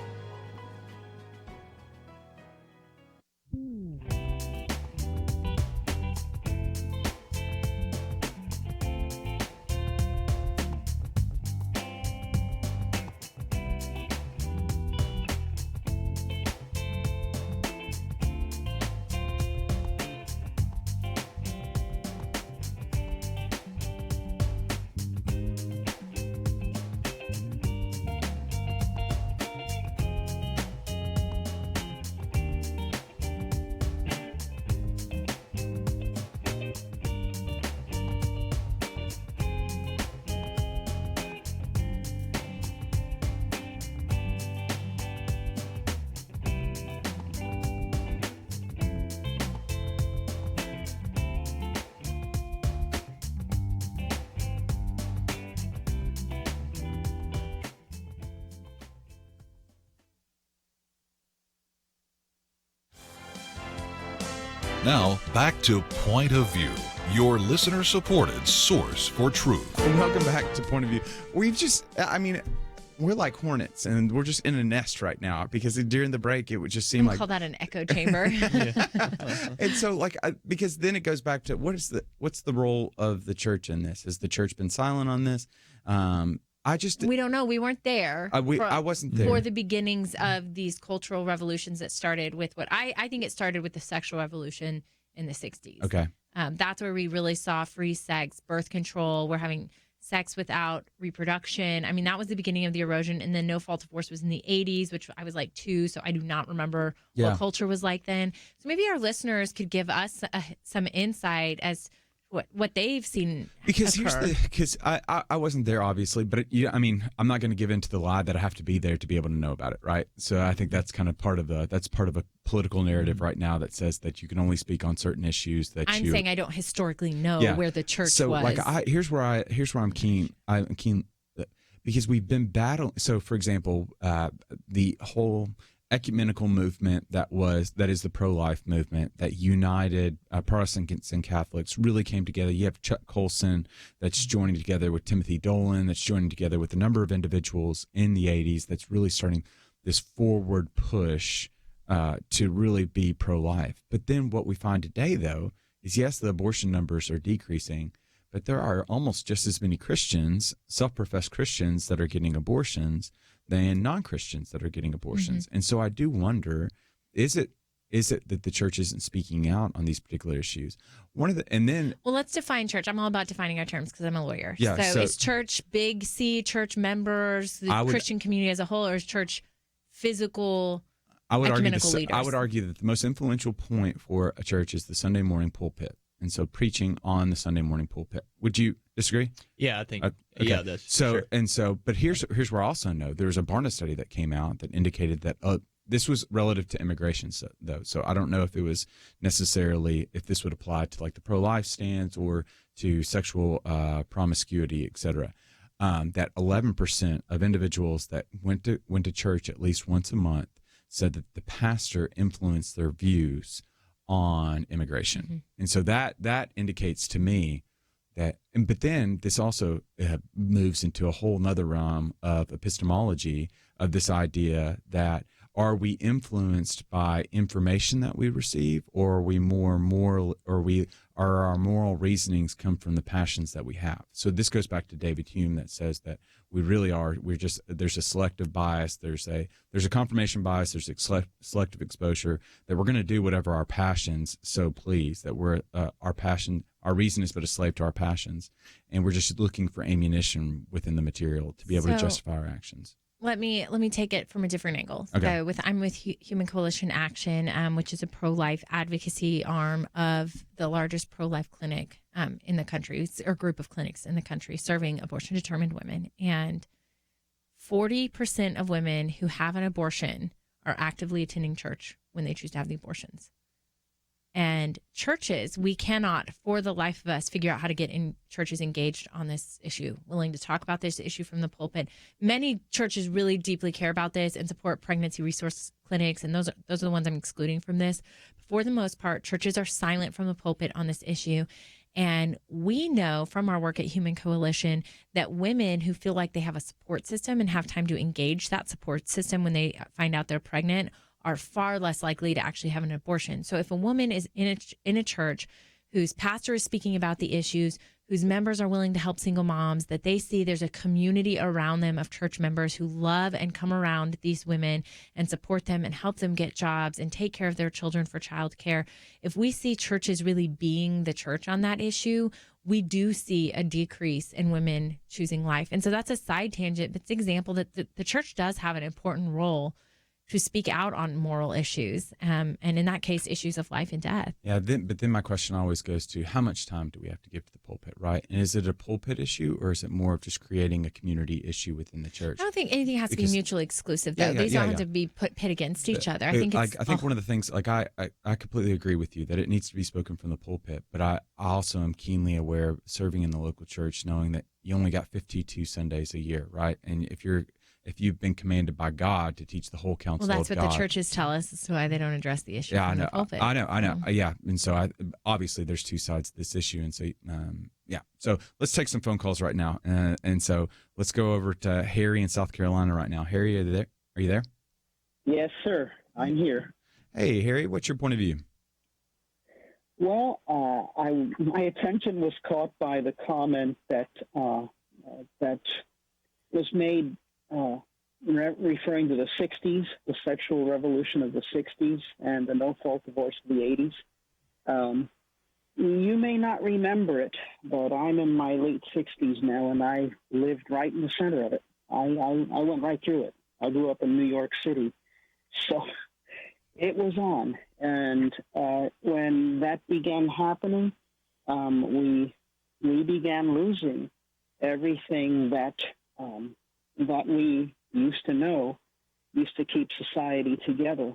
S9: Now, back to Point of View, your listener-supported source for truth.
S4: Welcome back to Point of View. We're like hornets, and we're just in a nest right now, because during the break, it would just seem like...
S5: call that an echo chamber.
S4: And so, because then it goes back to, what's the role of the church in this? Has the church been silent on this? We
S5: don't know. We weren't there.
S4: I wasn't there.
S5: For the beginnings of these cultural revolutions that started with what I think it started with the sexual revolution in the 60s.
S4: Okay.
S5: That's where we really saw free sex, birth control. We're having sex without reproduction. I mean, that was the beginning of the erosion. And then no fault of force was in the 80s, which I was like 2, so I do not remember what culture was like then. So maybe our listeners could give us some insight as what they've seen
S4: because
S5: occur.
S4: I wasn't there, obviously, but I mean, I'm not going to give in to the lie that I have to be there to be able to know about it, right? So I think that's kind of part of a political narrative right now that says that you can only speak on certain issues that
S5: I'm saying I don't historically know where the church
S4: so,
S5: was.
S4: Like, here's where I'm keen. I'm keen because we've been battling. So, for example, the whole ecumenical movement that is the pro-life movement that united Protestants and Catholics really came together. You have Chuck Colson that's joining together with Timothy Dolan, that's joining together with a number of individuals in the 80s that's really starting this forward push to really be pro-life. But then what we find today, though, is yes, the abortion numbers are decreasing, but there are almost just as many Christians, self-professed Christians, that are getting abortions than non-Christians that are getting abortions. Mm-hmm. And so I do wonder, is it that the church isn't speaking out on these particular issues? Well, let's define church.
S5: I'm all about defining our terms because I'm a lawyer.
S4: Yeah,
S5: so is church big C, church members, the Christian community as a whole, or is church physical ecumenical leaders?
S4: I would argue that the most influential point for a church is the Sunday morning pulpit. And so preaching on the Sunday morning pulpit. Would you disagree?
S3: Yeah, I think.
S4: Okay.
S3: Yeah, that's
S4: so.
S3: Sure.
S4: And so, but here's where I also know there was a Barna study that came out that indicated that this was relative to immigration, though. So I don't know if it was necessarily if this would apply to like the pro-life stance or to sexual promiscuity, et cetera. That 11% of individuals that went to church at least once a month said that the pastor influenced their views on immigration. Mm-hmm. And so that indicates to me that, but then this also moves into a whole nother realm of epistemology of this idea that are we influenced by information that we receive, or are we more moral, or are our moral reasonings come from the passions that we have? So this goes back to David Hume that says that we really are, there's a selective bias, there's a confirmation bias, there's a selective exposure, that we're going to do whatever our passions so please, that we're, our reason is but a slave to our passions, and we're just looking for ammunition within the material to be able to justify our actions.
S5: Let me take it from a different angle.
S4: Okay.
S5: So I'm with Human Coalition Action, which is a pro-life advocacy arm of the largest pro-life clinic in the country, or group of clinics in the country serving abortion-determined women. And 40% of women who have an abortion are actively attending church when they choose to have the abortions. And churches, we cannot, for the life of us, figure out how to get in churches engaged on this issue, willing to talk about this issue from the pulpit. Many churches really deeply care about this and support pregnancy resource clinics, and those are the ones I'm excluding from this. For the most part, churches are silent from the pulpit on this issue. And we know from our work at Human Coalition that women who feel like they have a support system and have time to engage that support system when they find out they're pregnant are far less likely to actually have an abortion. So if a woman is in a church whose pastor is speaking about the issues, whose members are willing to help single moms, that they see there's a community around them of church members who love and come around these women and support them and help them get jobs and take care of their children for childcare. If we see churches really being the church on that issue, we do see a decrease in women choosing life. And so that's a side tangent, but it's an example that the church does have an important role to speak out on moral issues, and in that case, issues of life and death.
S4: Yeah, but then my question always goes to how much time do we have to give to the pulpit, right? And is it a pulpit issue, or is it more of just creating a community issue within the church?
S5: I don't think anything has to be mutually exclusive, though. These don't have to be pit against each other. I think
S4: one of the things, like I completely agree with you that it needs to be spoken from the pulpit, but I also am keenly aware of serving in the local church, knowing that you only got 52 Sundays a year, right? And if you've been commanded by God to teach the whole counsel of God.
S5: Well, that's what the churches tell us. That's why they don't address the issue from the pulpit.
S4: I know. Yeah. And so obviously there's two sides to this issue. And so, yeah. So let's take some phone calls right now. And so let's go over to Harry in South Carolina right now. Harry, are you there?
S10: Yes, sir. I'm here.
S4: Hey, Harry, what's your point of view?
S10: Well, my attention was caught by the comment that was made referring to the 60s, the sexual revolution of the 60s, and the no-fault divorce of the 80s. you may not remember it, but I'm in my late 60s now, and I lived right in the center of it. I went right through it. I grew up in New York City. So it was on. And when that began happening, we began losing everything that we used to know, used to keep society together.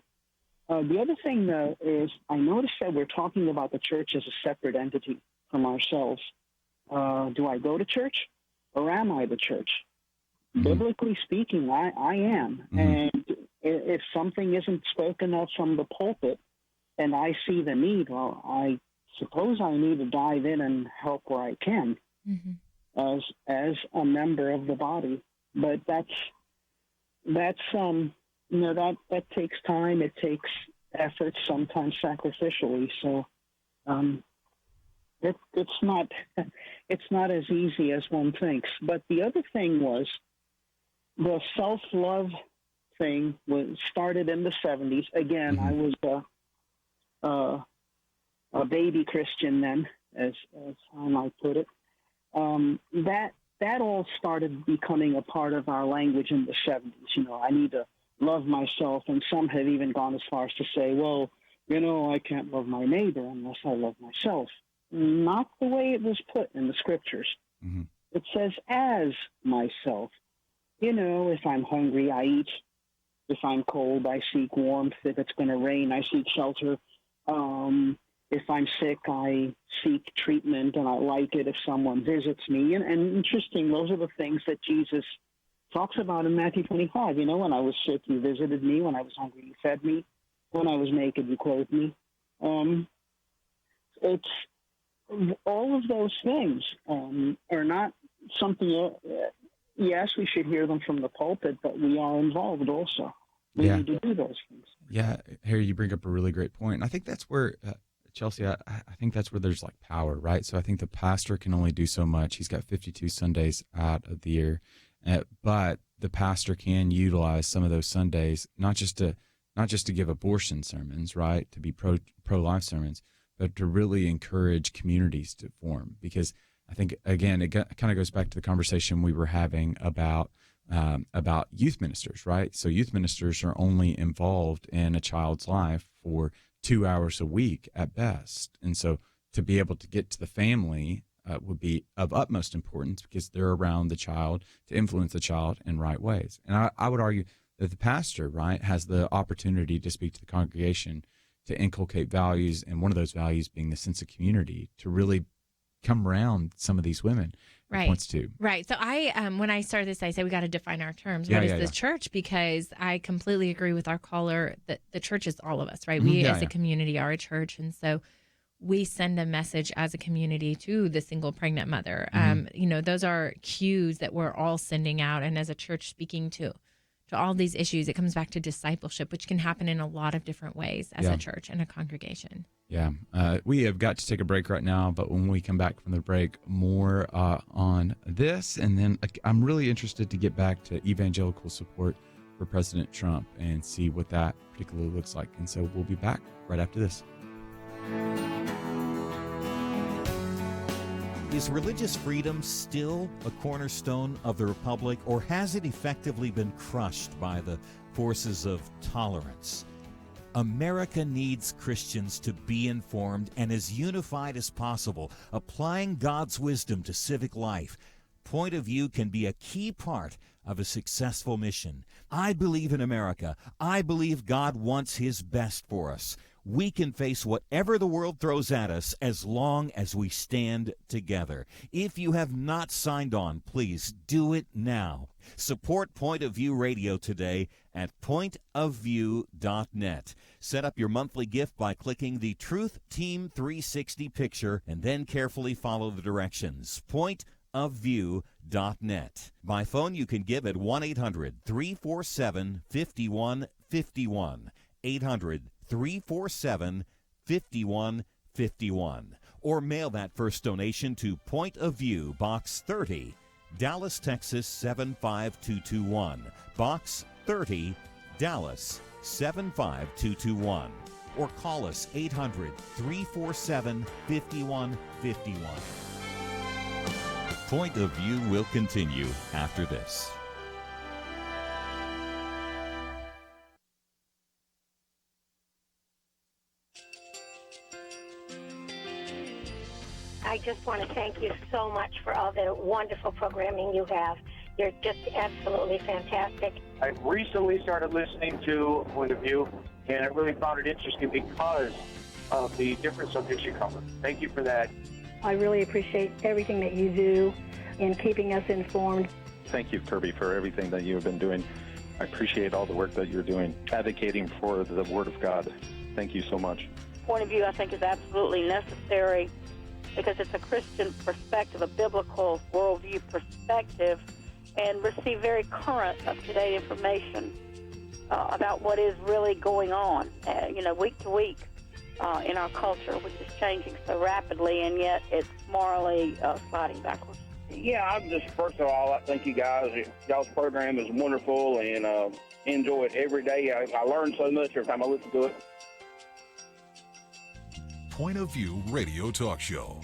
S10: The other thing, though, is I noticed that we're talking about the church as a separate entity from ourselves. Do I go to church, or am I the church? Mm-hmm. Biblically speaking, I am. Mm-hmm. And if something isn't spoken of from the pulpit and I see the need, well, I suppose I need to dive in and help where I can, mm-hmm. as a member of the body. But that's that takes time. It takes effort, sometimes sacrificially. So it's not as easy as one thinks. But the other thing was the self-love thing started in the 70s. Again, mm-hmm. I was a baby Christian then, as I might put it. That all started becoming a part of our language in the 70s. I need to love myself, and some have even gone as far as to say, well, I can't love my neighbor unless I love myself. Not the way it was put in the scriptures. Mm-hmm. It says, as myself. If I'm hungry, I eat. If I'm cold, I seek warmth. If it's going to rain, I seek shelter. If I'm sick, I seek treatment, and I like it if someone visits me. And interesting, those are the things that Jesus talks about in Matthew 25. When I was sick, you visited me. When I was hungry, you fed me. When I was naked, you clothed me. It's all of those things are not something. Yes, we should hear them from the pulpit, but we are involved also. We need to do those things.
S4: Yeah, Harry, you bring up a really great point. And I think that's where, Chelsey, I think that's where there's like power, right? So I think the pastor can only do so much. He's got 52 Sundays out of the year. But the pastor can utilize some of those Sundays, not just to give abortion sermons, right, to be pro-life sermons, but to really encourage communities to form. Because I think, again, it kind of goes back to the conversation we were having about youth ministers, right? So youth ministers are only involved in a child's life for 2 hours a week at best. And so to be able to get to the family would be of utmost importance, because they're around the child to influence the child in right ways. And I would argue that the pastor, right, has the opportunity to speak to the congregation, to inculcate values, and one of those values being the sense of community, to really come around some of these women.
S5: Right.
S4: Points to.
S5: Right. So I, when I started this, I said we got to define our terms. What is this church? Because I completely agree with our caller that the church is all of us, right? We as a community are a church, and so we send a message as a community to the single pregnant mother. Those are cues that we're all sending out, and as a church speaking to all these issues, it comes back to discipleship, which can happen in a lot of different ways as a church and a congregation. Yeah.
S4: We have got to take a break right now, but when we come back from the break, more on this. And then I'm really interested to get back to evangelical support for President Trump and see what that particularly looks like. And so we'll be back right after this.
S6: Is religious freedom still a cornerstone of the republic, or has it effectively been crushed by the forces of tolerance? America needs Christians to be informed and as unified as possible, applying God's wisdom to civic life. Point of view can be a key part of a successful mission. I believe in America. I believe God wants His best for us. We can face whatever the world throws at us as long as we stand together. If you have not signed on, please do it now. Support Point of View Radio today at pointofview.net. Set up your monthly gift by clicking the Truth Team 360 picture and then carefully follow the directions. Pointofview.net. By phone, you can give at 1-800-347-5151. 800-347-5151. Or mail that first donation to Point of View, Box 30, Dallas, Texas 75221. Box 30, Dallas 75221. or call us 800-347-5151. Point of View will continue after this.
S11: I just want to thank you so much for all the wonderful programming you have. You're just absolutely fantastic.
S12: I recently started listening to Point of View, and I really found it interesting because of the different subjects you cover. Thank you for that.
S11: I really appreciate everything that you do in keeping us informed.
S13: Thank you, Kirby, for everything that you have been doing. I appreciate all the work that you're doing, advocating for the Word of God. Thank you so much.
S14: Point of View, I think, is absolutely necessary because it's a Christian perspective, a biblical worldview perspective, and receive very current, up-to-date information about what is really going on, week to week in our culture, which is changing so rapidly, and yet it's morally sliding backwards.
S12: Yeah, I'm just, first of all, I thank you guys. Y'all's program is wonderful, and enjoy it every day. I learn so much every time I listen to it.
S9: Point of View Radio Talk Show.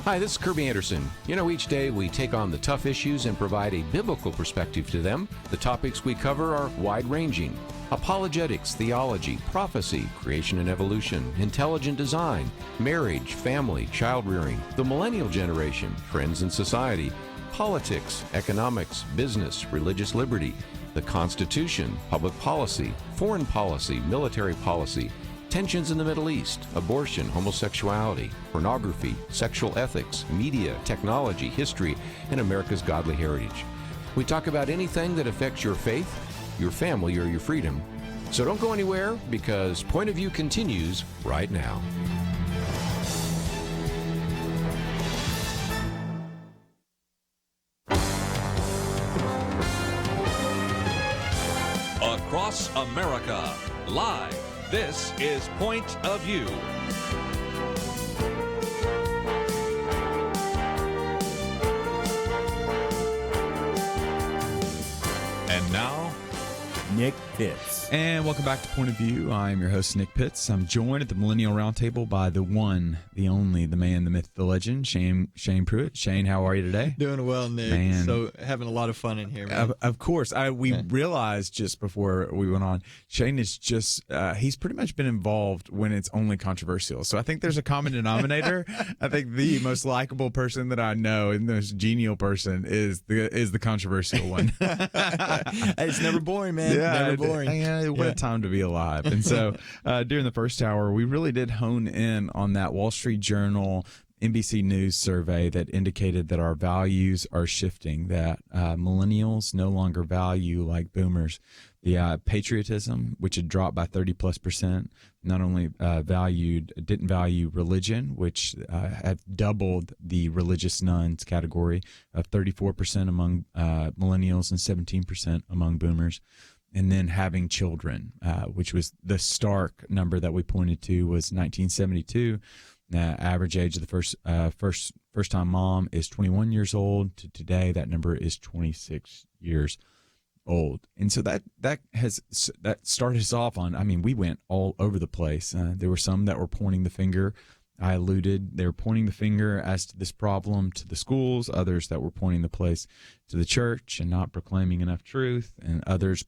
S1: Hi, this is Kirby Anderson. Each day we take on the tough issues and provide a biblical perspective to them. The topics we cover are wide-ranging. Apologetics, theology, prophecy, creation and evolution, intelligent design, marriage, family, child-rearing, the millennial generation, trends in society, politics, economics, business, religious liberty, the Constitution, public policy, foreign policy, military policy, tensions in the Middle East, abortion, homosexuality, pornography, sexual ethics, media, technology, history, and America's godly heritage. We talk about anything that affects your faith, your family, or your freedom. So don't go anywhere, because Point of View continues right now.
S2: Across America, live. This is Point of View. And now,
S6: Nick Pitts.
S4: And welcome back to Point of View. I'm your host, Nick Pitts. I'm joined at the Millennial Roundtable by the one, the only, the man, the myth, the legend, Shane Pruitt. Shane, how are you today?
S3: Doing well, Nick.
S4: Man.
S3: So having a lot of fun in here, man.
S4: Of course. We realized just before we went on, Shane is just, he's pretty much been involved when it's only controversial. So I think there's a common denominator. I think the most likable person that I know and the most genial person is the controversial one.
S3: It's never boring, man. Never boring.
S4: What a time to be alive. And so during the first hour, we really did hone in on that Wall Street Journal, NBC News survey that indicated that our values are shifting, that millennials no longer value, like boomers, the patriotism, which had dropped by 30+%, not only didn't value religion, which had doubled the religious nuns category of 34% among millennials and 17% among boomers. And then having children, which was the stark number that we pointed to, was 1972. Average age of the first time mom is 21 years old. To today, that number is 26 years old. And so that started us off on. I mean, we went all over the place. There were some that were pointing the finger. I alluded, they were pointing the finger as to this problem to the schools, others that were pointing the place to the church and not proclaiming enough truth, and others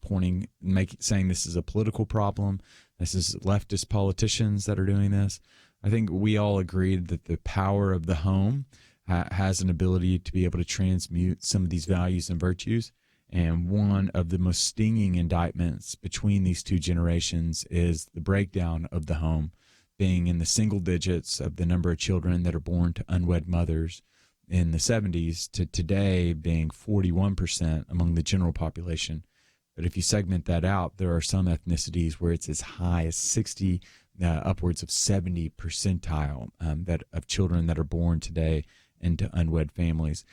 S4: saying this is a political problem. This is leftist politicians that are doing this. I think we all agreed that the power of the home has an ability to be able to transmute some of these values and virtues. And one of the most stinging indictments between these two generations is the breakdown of the home, being in the single digits of the number of children that are born to unwed mothers in the 70s to today being 41% among the general population. But if you segment that out, there are some ethnicities where it's as high as 60, upwards of 70 percentile that of children that are born today into unwed families.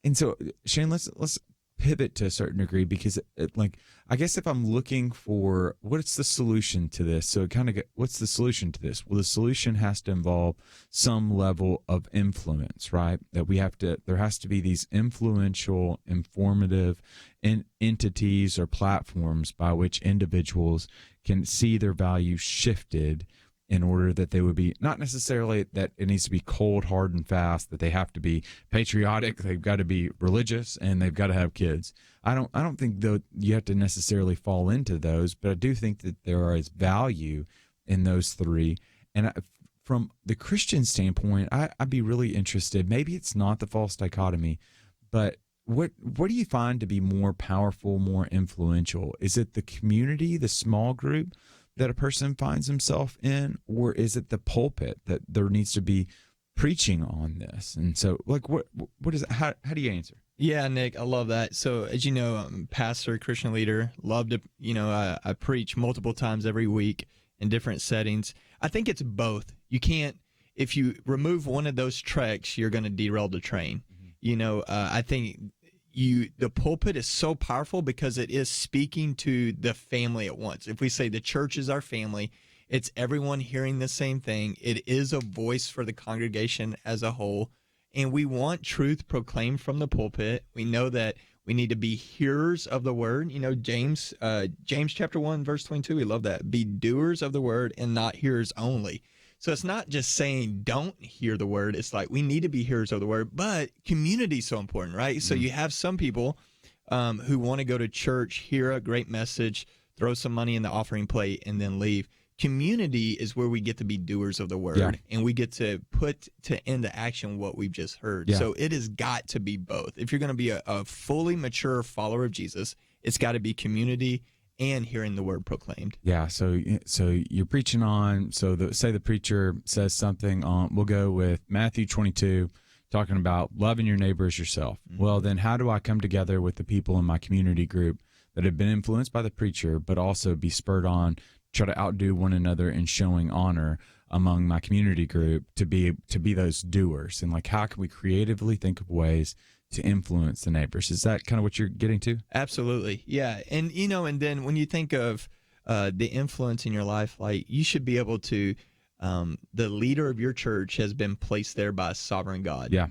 S4: And so, Shane, let's pivot to a certain degree, because I guess if I'm looking for what's the solution to this, so what's the solution to this? Well, the solution has to involve some level of influence, right? That there has to be these influential, informative entities or platforms by which individuals can see their values shifted, in order that they would be, not necessarily that it needs to be cold, hard, and fast, that they have to be patriotic, they've got to be religious, and they've got to have kids. I don't think though you have to necessarily fall into those, but I do think that there is value in those three. And from the Christian standpoint, I'd be really interested. Maybe it's not the false dichotomy, but what do you find to be more powerful, more influential? Is it the community, the small group that a person finds himself in, or is it the pulpit that there needs to be preaching on this? And so, what is it? How do you answer?
S3: Yeah, Nick, I love that. So, as you know, I'm a pastor, Christian leader. Love to, I preach multiple times every week in different settings. I think it's both. You can't, if you remove one of those tracks, you're going to derail the train. Mm-hmm. I think the pulpit is so powerful because it is speaking to the family at once. If we say the church is our family, it's everyone hearing the same thing. It is a voice for the congregation as a whole. And we want truth proclaimed from the pulpit. We know that we need to be hearers of the word. James chapter 1, verse 22, we love that. Be doers of the word and not hearers only. So it's not just saying don't hear the word. It's like we need to be hearers of the word, but community is so important, right? So you have some people who want to go to church, hear a great message, throw some money in the offering plate, and then leave. Community is where we get to be doers of the word, and we get to put into action what we've just heard.
S4: Yeah.
S3: So it has got to be both. If you're going to be a fully mature follower of Jesus, it's got to be community and hearing the word proclaimed.
S4: Yeah, so you're preaching on, say the preacher says something on, we'll go with Matthew 22, talking about loving your neighbor as yourself. Well, then how do I come together with the people in my community group that have been influenced by the preacher, but also be spurred on, try to outdo one another in showing honor among my community group to be those doers? And like, how can we creatively think of ways to influence the neighbors? Is that kind of what you're getting to?
S3: Absolutely. Yeah. And, and then when you think of the influence in your life, like you should be able to, the leader of your church has been placed there by a sovereign God.
S4: Yeah.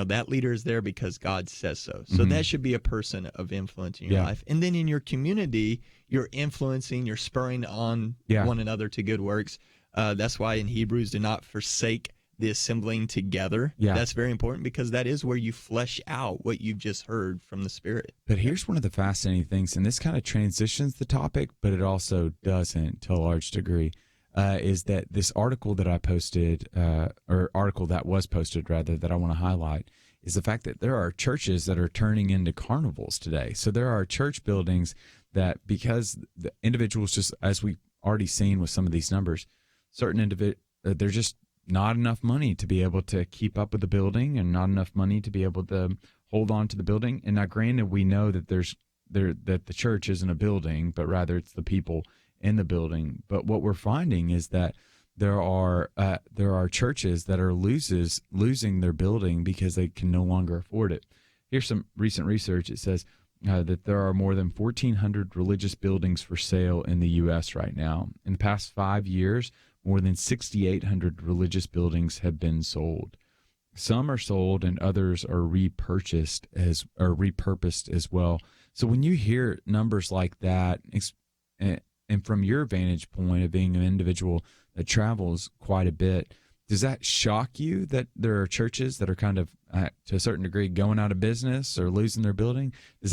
S3: That leader is there because God says so. So that should be a person of influence in your life. And then in your community, you're influencing, you're spurring on one another to good works. That's why in Hebrews, do not forsake the assembling together.
S4: Yeah.
S3: That's very important because that is where you flesh out what you've just heard from the Spirit.
S4: But here's one of the fascinating things, and this kind of transitions the topic, but it also doesn't to a large degree, is that this article that I posted, or article that was posted rather, that I want to highlight, is the fact that there are churches that are turning into carnivals today. So there are church buildings that, because the individuals, just as we've already seen with some of these numbers, certain they're just not enough money to be able to keep up with the building, and not enough money to be able to hold on to the building. And now, granted, we know that that the church isn't a building, but rather it's the people in the building. But what we're finding is that there are churches that are losing their building because they can no longer afford it. Here's some recent research. It says that there are more than 1,400 religious buildings for sale in the U.S. right now. In the past 5 years, more than 6,800 religious buildings have been sold. Some are sold and others are repurposed as well. So when you hear numbers like that, and from your vantage point of being an individual that travels quite a bit, does that shock you that there are churches that are kind of, to a certain degree, going out of business or losing their building? How does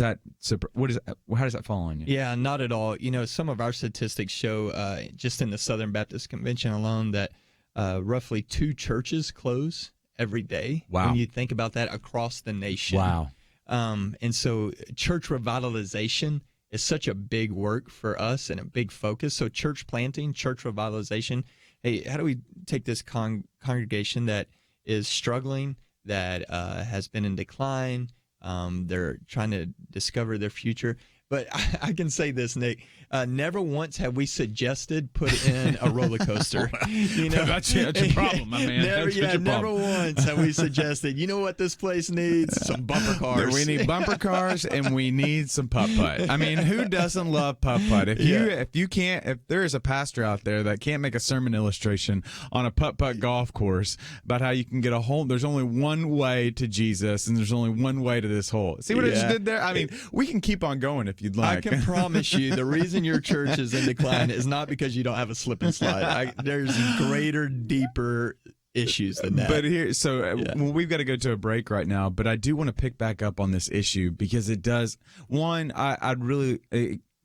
S4: that fall on you?
S3: Yeah, not at all. Some of our statistics show, just in the Southern Baptist Convention alone, that roughly 2 churches close every day.
S4: Wow.
S3: When you think about that across the nation.
S4: Wow.
S3: And so church revitalization is such a big work for us and a big focus. So church planting, church revitalization. Hey, how do we take this congregation that is struggling, that has been in decline, they're trying to discover their future? But I can say this, Nick. Never once have we suggested put in a roller coaster.
S4: That's your problem, my man.
S3: Never once have we suggested, you know what this place needs? Some bumper cars.
S4: We need bumper cars and we need some putt-putt. I mean, who doesn't love putt-putt? If there is a pastor out there that can't make a sermon illustration on a putt-putt golf course about how you can get a hole, there's only one way to Jesus and there's only one way to this hole. See what I just did there? I mean, we can keep on going if you'd like.
S3: I can promise you the reason your church is in decline is not because you don't have a slip and slide. There's greater, deeper issues than that.
S4: But we've got to go to a break right now, but I do want to pick back up on this issue because it does. One, I'd really,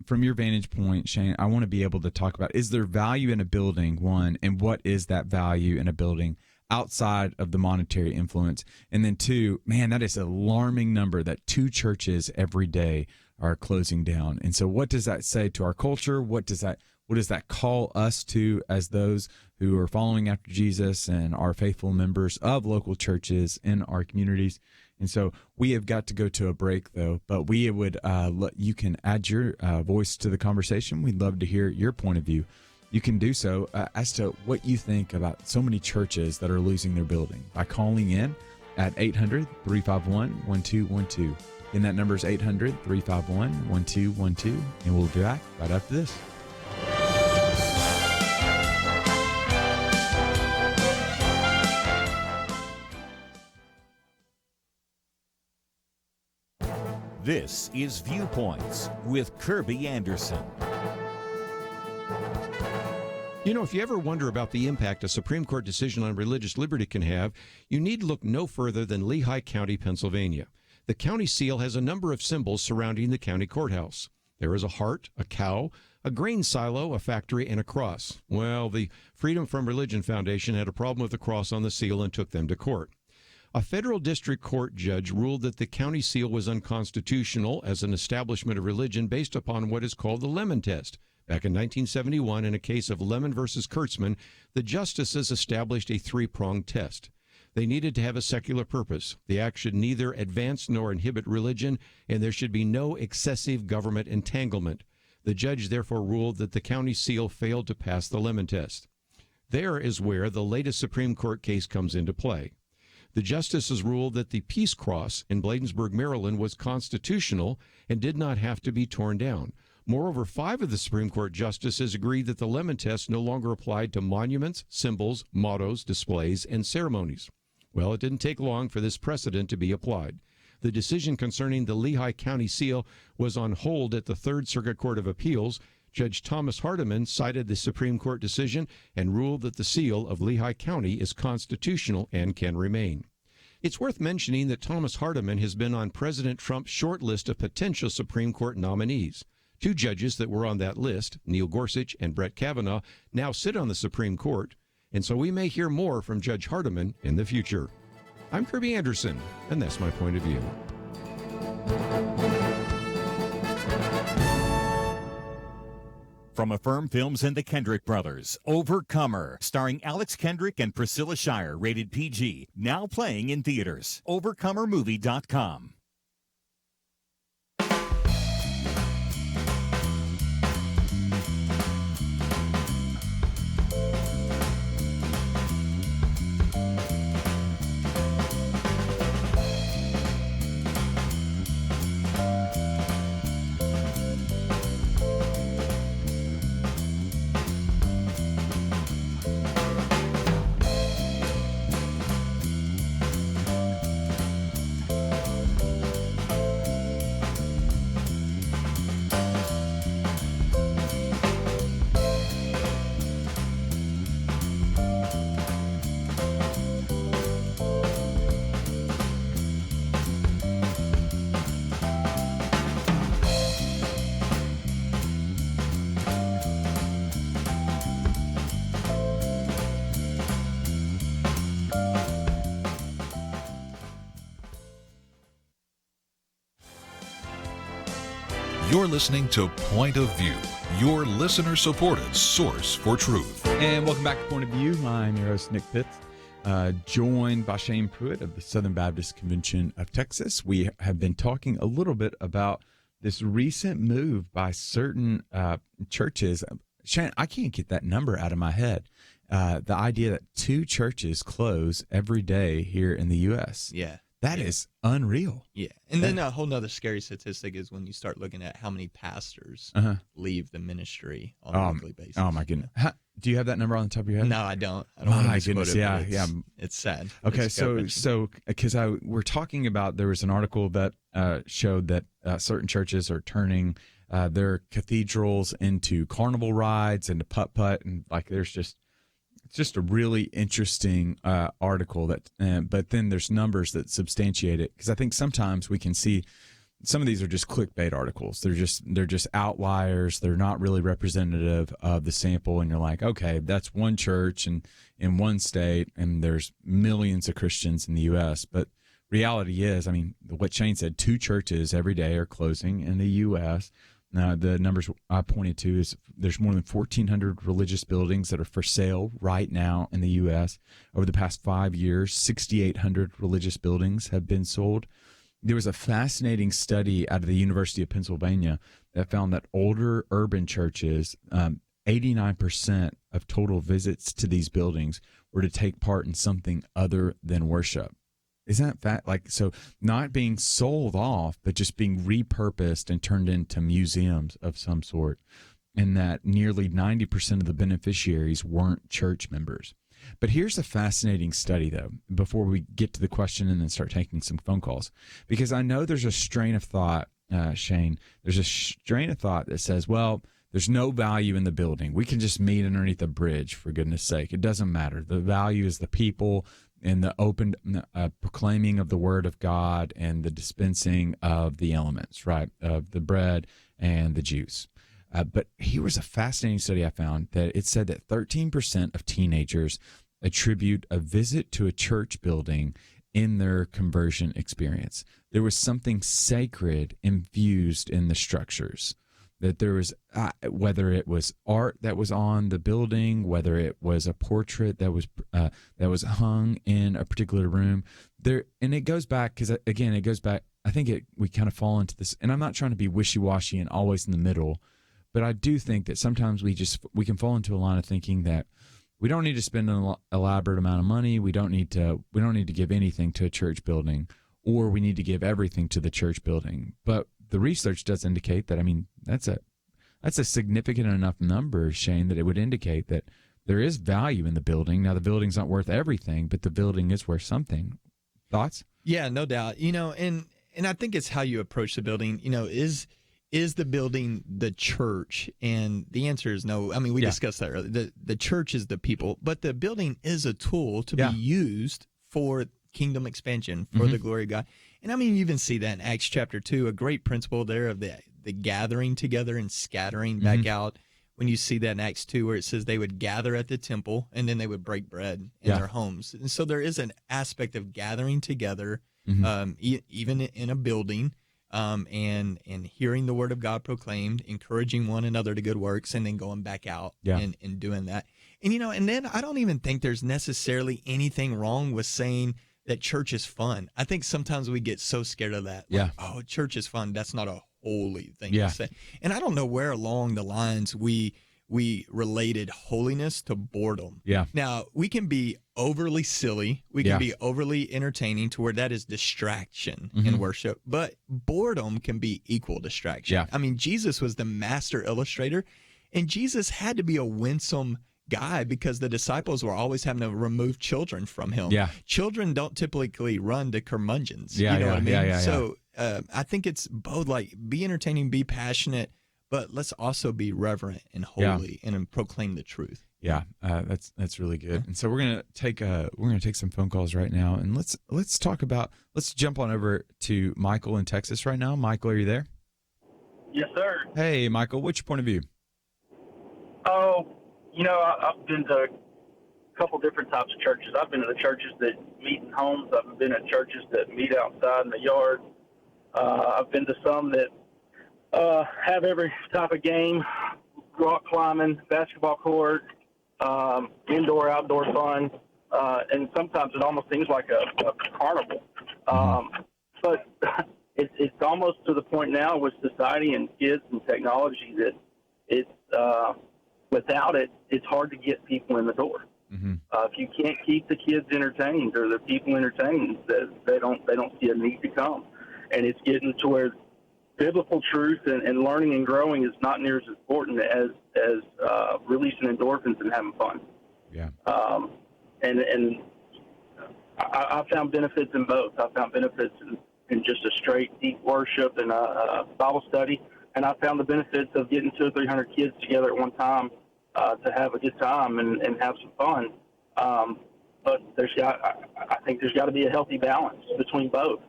S4: from your vantage point, Shane, I want to be able to talk about, is there value in a building, one, and what is that value in a building outside of the monetary influence? And then 2, man, that is an alarming number that 2 churches every day are closing down. And so what does that say to our culture? What does that call us to as those who are following after Jesus and are faithful members of local churches in our communities? And so we have got to go to a break, though, but we would you can add your voice to the conversation. We'd love to hear your point of view. You can do so as to what you think about so many churches that are losing their building by calling in at 800-351-1212. And that number is 800-351-1212. And we'll be back right after this.
S6: This is Viewpoints with Kirby Anderson.
S1: You know, if you ever wonder about the impact a Supreme Court decision on religious liberty can have, you need look no further than Lehigh County, Pennsylvania. The county seal has a number of symbols surrounding the county courthouse. There is a heart, a cow, a grain silo, a factory, and a cross. Well, the Freedom from Religion Foundation had a problem with the cross on the seal and took them to court. A federal district court judge ruled that the county seal was unconstitutional as an establishment of religion based upon what is called the Lemon Test. Back in 1971, in a case of Lemon versus Kurtzman, the justices established a three-pronged test. They needed to have a secular purpose. The act should neither advance nor inhibit religion, and there should be no excessive government entanglement. The judge therefore ruled that the county seal failed to pass the Lemon Test. There is where the latest Supreme Court case comes into play. The justices ruled that the Peace Cross in Bladensburg, Maryland, was constitutional and did not have to be torn down. Moreover, 5 of the Supreme Court justices agreed that the Lemon Test no longer applied to monuments, symbols, mottos, displays, and ceremonies. Well, it didn't take long for this precedent to be applied. The decision concerning the Lehigh County seal was on hold at the Third Circuit Court of Appeals. Judge Thomas Hardiman cited the Supreme Court decision and ruled that the seal of Lehigh County is constitutional and can remain. It's worth mentioning that Thomas Hardiman has been on President Trump's short list of potential Supreme Court nominees. 2 judges that were on that list, Neil Gorsuch and Brett Kavanaugh, now sit on the Supreme Court, and so we may hear more from Judge Hardiman in the future. I'm Kirby Anderson, and that's my point of view.
S6: From Affirm Films and the Kendrick Brothers, Overcomer, starring Alex Kendrick and Priscilla Shire, rated PG, now playing in theaters. Overcomermovie.com.
S9: You're listening to Point of View, your listener-supported source for truth.
S4: And welcome back to Point of View. I'm your host, Nick Pitts, joined by Shane Pruitt of the Southern Baptist Convention of Texas. We have been talking a little bit about this recent move by certain churches. Shane, I can't get that number out of my head. The idea that 2 churches close every day here in the U.S.
S3: Yeah.
S4: That is unreal.
S3: Yeah. And then a whole nother scary statistic is when you start looking at how many pastors leave the ministry on a weekly basis.
S4: Oh, my goodness. Do you have that number on the top of your head?
S3: No, I don't. I don't want to misquote it,
S4: yeah,
S3: it's sad.
S4: Okay, so because we're talking about, there was an article that showed that certain churches are turning their cathedrals into carnival rides, into putt-putt, and like it's just a really interesting article that, but then there's numbers that substantiate it, because I think sometimes we can see some of these are just clickbait articles. They're just outliers. They're not really representative of the sample, and you're like, okay, that's one church and in one state, and there's millions of Christians in the U.S. But reality is, I mean, what Shane said, 2 churches every day are closing in the U.S. Now, the numbers I pointed to is there's more than 1,400 religious buildings that are for sale right now in the U.S. Over the past 5 years, 6,800 religious buildings have been sold. There was a fascinating study out of the University of Pennsylvania that found that older urban churches, 89% of total visits to these buildings were to take part in something other than worship. Isn't that so not being sold off, but just being repurposed and turned into museums of some sort, and that nearly 90% of the beneficiaries weren't church members. But here's a fascinating study, though, before we get to the question and then start taking some phone calls, because I know there's a strain of thought, Shane, there's a strain of thought that says, well, There's no value in the building. We can just meet underneath a bridge, for goodness sake. It doesn't matter. The value is the people and the open proclaiming of the word of God and the dispensing of the elements, right, of the bread and the juice. But here was a fascinating study I found that it said that 13% of teenagers attribute a visit to a church building in their conversion experience. There was something sacred infused in the structures. That there was, whether it was art that was on the building, whether it was a portrait that was hung in a particular room, there, and it goes back because again, it goes back. I think we kind of fall into this, and I'm not trying to be wishy-washy and always in the middle, but I do think that sometimes we can fall into a line of thinking that we don't need to spend an elaborate amount of money. We don't need to give anything to a church building, or we need to give everything to the church building, but the research does indicate that, I mean, that's a significant enough number, Shane, that it would indicate that there is value in the building. Now, the building's not worth everything, but the building is worth something. Thoughts?
S3: Yeah, no doubt. And I think it's how you approach the building. Is the building the church? And the answer is no. I mean, we discussed that earlier. The church is the people, but the building is a tool to be used for kingdom expansion, for the glory of God. And I mean, you even see that in Acts chapter 2, a great principle there of the gathering together and scattering back out. When you see that in Acts 2, where it says they would gather at the temple and then they would break bread in their homes. And so there is an aspect of gathering together, even in a building, and hearing the word of God proclaimed, encouraging one another to good works, and then going back out and doing that. And, and then I don't even think there's necessarily anything wrong with saying that church is fun. I think sometimes we get so scared of that. Like, oh, church is fun. That's not a holy thing to say. And I don't know where along the lines we related holiness to boredom. Yeah. Now, we can be overly silly. We can be overly entertaining to where that is distraction in worship. But boredom can be equal distraction. Yeah. I mean, Jesus was the master illustrator, and Jesus had to be a winsome guy because the disciples were always having to remove children from him. Yeah. Children don't typically run to curmudgeons. You know what I mean? So I think it's both, like, be entertaining, be passionate, but let's also be reverent and holy and proclaim the truth. Yeah, that's really good. And so we're gonna take some phone calls right now, and let's jump on over to Michael in Texas right now. Michael, are you there?
S15: Yes, sir.
S4: Hey, Michael, what's your point of view?
S15: Oh, I've been to a couple different types of churches. I've been to the churches that meet in homes. I've been at churches that meet outside in the yard. I've been to some that have every type of game, rock climbing, basketball court, indoor, outdoor fun, and sometimes it almost seems like a carnival. But it's almost to the point now with society and kids and technology that it's without it, it's hard to get people in the door. If you can't keep the kids entertained or the people entertained, they don't see a need to come. And it's getting to where biblical truth and learning and growing is not near as important as releasing endorphins and having fun. Yeah. And I found benefits in both. I found benefits in just a straight deep worship and a Bible study, and I found the benefits of getting 200 or 300 kids together at one time to have a good time and have some fun. But I think there's got to be a healthy balance between both.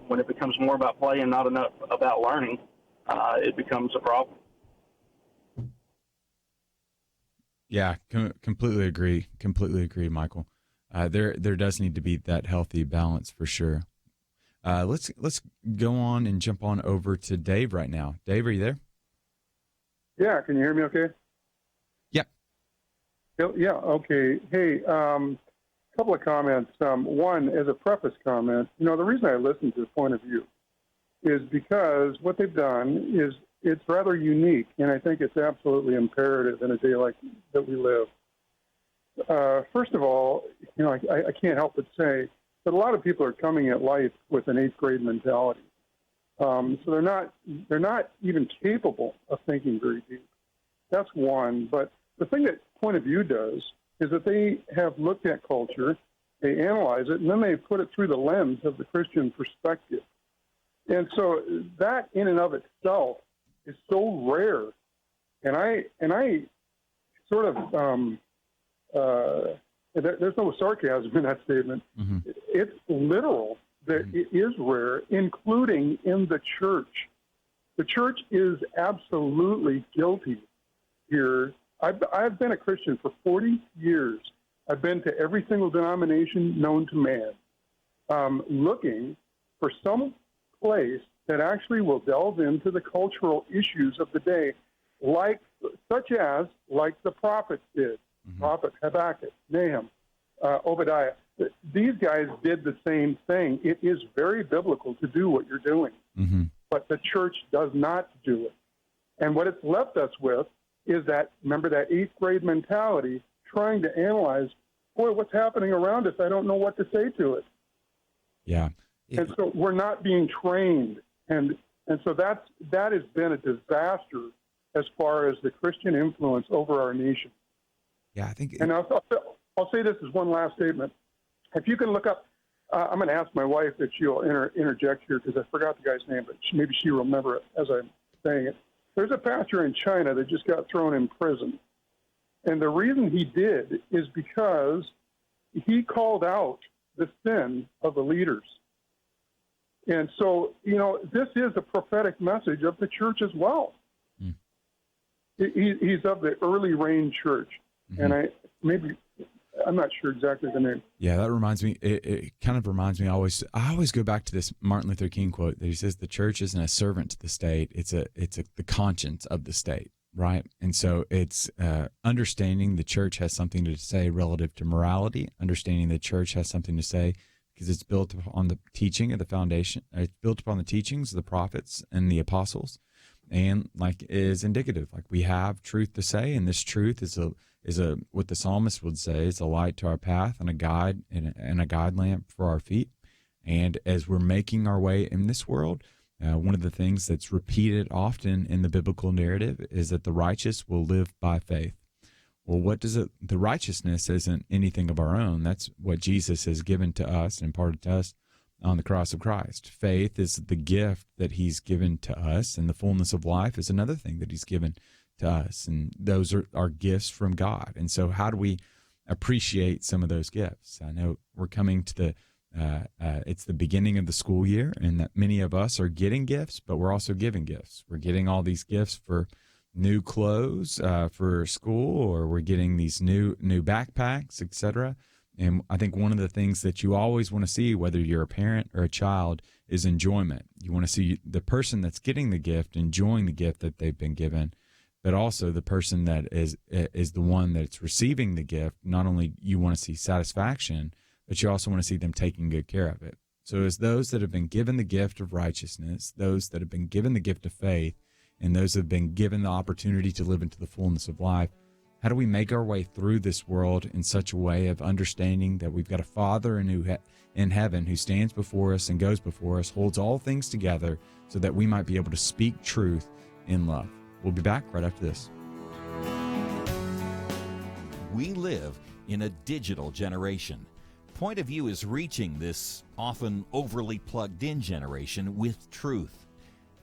S15: When it becomes more about play and not enough about learning, it becomes a problem.
S4: Yeah, completely agree. Completely agree, Michael. There does need to be that healthy balance for sure. Let's go on and jump on over to Dave right now. Dave, are you there?
S16: Yeah, can you hear me okay?
S4: Yeah.
S16: Yeah, okay. Hey, couple of comments. One, as a preface comment, the reason I listen to the point of view is because what they've done is it's rather unique, and I think it's absolutely imperative in a day like that we live. First of all, I can't help but say that a lot of people are coming at life with an 8th grade mentality. So they're not even capable of thinking very deep. That's one. But the thing that point of view does is that they have looked at culture, they analyze it, and then they put it through the lens of the Christian perspective. And so that in and of itself is so rare And I sort of, there's no sarcasm in that statement.
S4: Mm-hmm.
S16: It's literal that it is rare, including in the church. The church is absolutely guilty here. I've been a Christian for 40 years. I've been to every single denomination known to man, looking for some place that actually will delve into the cultural issues of the day, such as the prophets did. Mm-hmm. Prophet Habakkuk, Nahum, Obadiah. These guys did the same thing. It is very biblical to do what you're doing,
S4: mm-hmm.
S16: but the church does not do it. And what it's left us with is that 8th grade mentality, trying to analyze, boy, what's happening around us? I don't know what to say to it.
S4: Yeah.
S16: And so we're not being trained. And so that has been a disaster as far as the Christian influence over our nation.
S4: Yeah, I think.
S16: And I'll say this as one last statement. If you can look up, I'm going to ask my wife if she'll interject here because I forgot the guy's name, but maybe she will remember it as I'm saying it. There's a pastor in China that just got thrown in prison. And the reason he did is because he called out the sin of the leaders. And so, this is a prophetic message of the church as well. Mm. He's of the early rain church. Mm-hmm. And I'm not sure exactly the name.
S4: Yeah, that reminds me. It kind of reminds me. I always go back to this Martin Luther King quote that he says, "The church isn't a servant to the state; it's the conscience of the state." Right, and so it's understanding the church has something to say relative to morality. Understanding the church has something to say because it's built on the teaching of the foundation. It's built upon the teachings of the prophets and the apostles, and is indicative. We have truth to say, and this truth is a what the psalmist would say is a light to our path and a guide and a guide lamp for our feet. And as we're making our way in this world, one of the things that's repeated often in the biblical narrative is that the righteous will live by faith. Well, what does it? The righteousness isn't anything of our own. That's what Jesus has given to us and imparted to us on the cross of Christ. Faith is the gift that he's given to us, and the fullness of life is another thing that he's given to us, and those are gifts from God. And so how do we appreciate some of those gifts? I know we're coming to it's the beginning of the school year, and that many of us are getting gifts, but we're also giving gifts. We're getting all these gifts for new clothes for school, or we're getting these new backpacks, etc. And I think one of the things that you always want to see, whether you're a parent or a child, is enjoyment. You want to see the person that's getting the gift enjoying the gift that they've been given, but also the person that is the one that's receiving the gift. Not only you want to see satisfaction, but you also want to see them taking good care of it. So as those that have been given the gift of righteousness, those that have been given the gift of faith, and those that have been given the opportunity to live into the fullness of life, how do we make our way through this world in such a way of understanding that we've got a Father in heaven who stands before us and goes before us, holds all things together so that we might be able to speak truth in love? We'll be back right after this.
S6: We live in a digital generation. Point of View is reaching this often overly plugged-in generation with truth.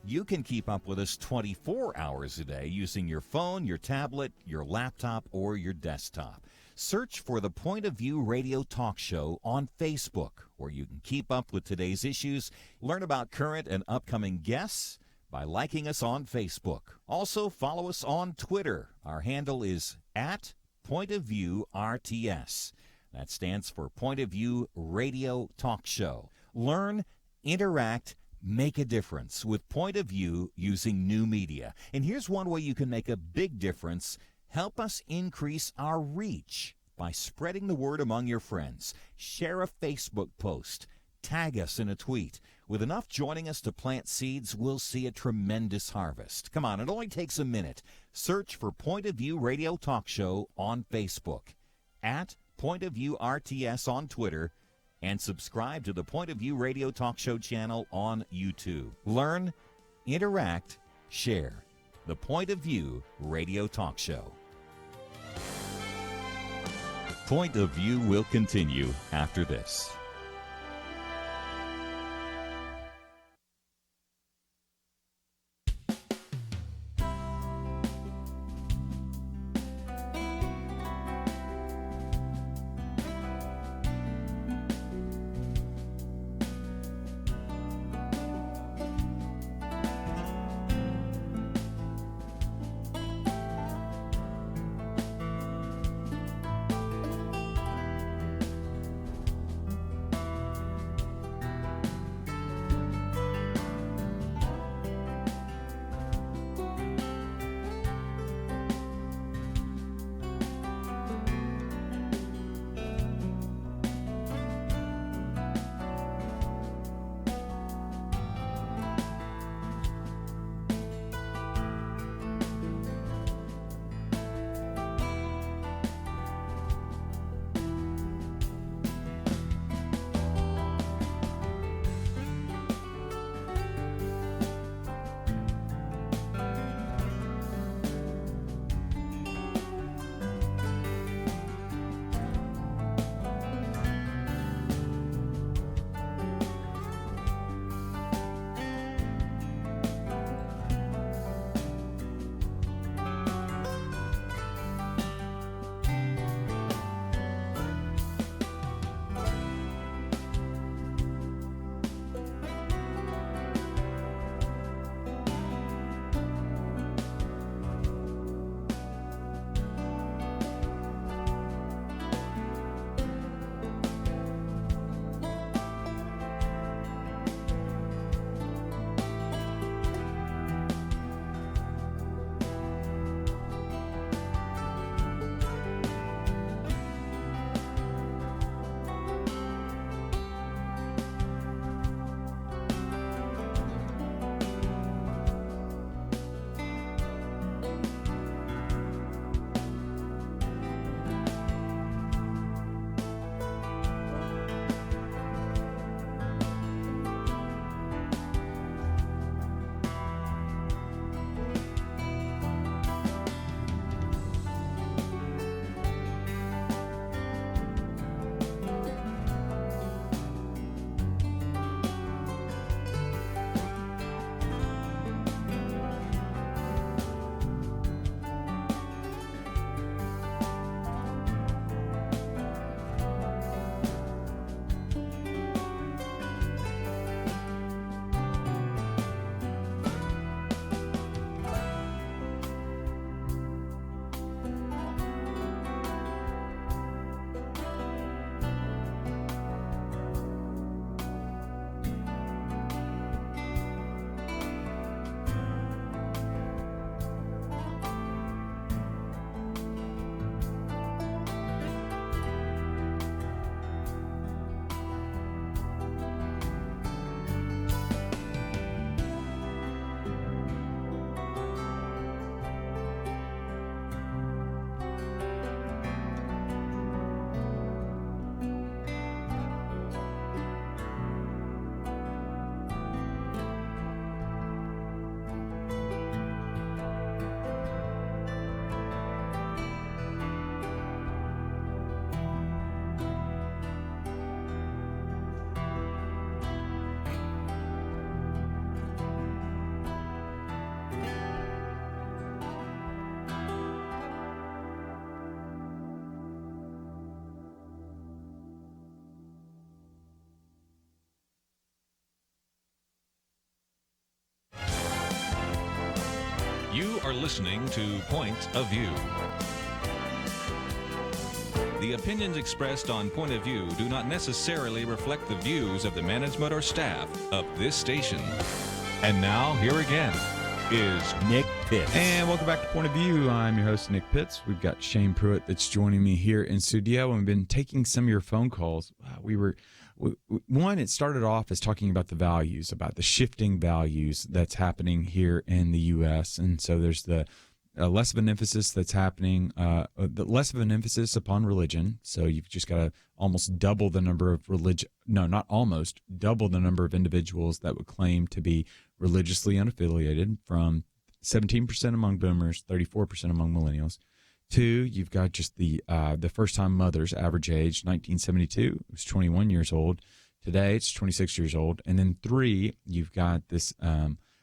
S6: You can keep up with us 24 hours a day using your phone, your tablet, your laptop, or your desktop. Search for the Point of View Radio Talk Show on Facebook, where you can keep up with today's issues, learn about current and upcoming guests by liking us on Facebook. Also, follow us on Twitter. Our handle is @PointOfViewRTS. That stands for Point of View Radio Talk Show. Learn, interact, make a difference with Point of View using new media. And here's one way you can make a big difference. Help us increase our reach by spreading the word among your friends. Share a Facebook post. Tag us in a tweet. With enough joining us to plant seeds, we'll see a tremendous harvest. Come on, it only takes a minute. Search for Point of View Radio Talk Show on Facebook, @Point of View RTS on Twitter, and subscribe to the Point of View Radio Talk Show channel on YouTube. Learn, interact, share. The Point of View Radio Talk Show. Point of View will continue after this.
S2: are listening to Point of View. The opinions expressed on Point of View do not necessarily reflect the views of the management or staff of this station. And now, here again is
S6: Nick Pitts.
S4: And welcome back to Point of View. I'm your host, Nick Pitts. We've got Shane Pruitt that's joining me here in studio, and we've been taking some of your phone calls. It started off as talking about the values, about the shifting values that's happening here in the U.S., and so there's the less of an emphasis that's happening, less of an emphasis upon religion. So you've just got to almost double the number of double the number of individuals that would claim to be religiously unaffiliated, from 17% among boomers, 34% among millennials. 2, you've got just the first-time mothers, average age, 1972, it was 21 years old. Today, it's 26 years old. And then 3, you've got this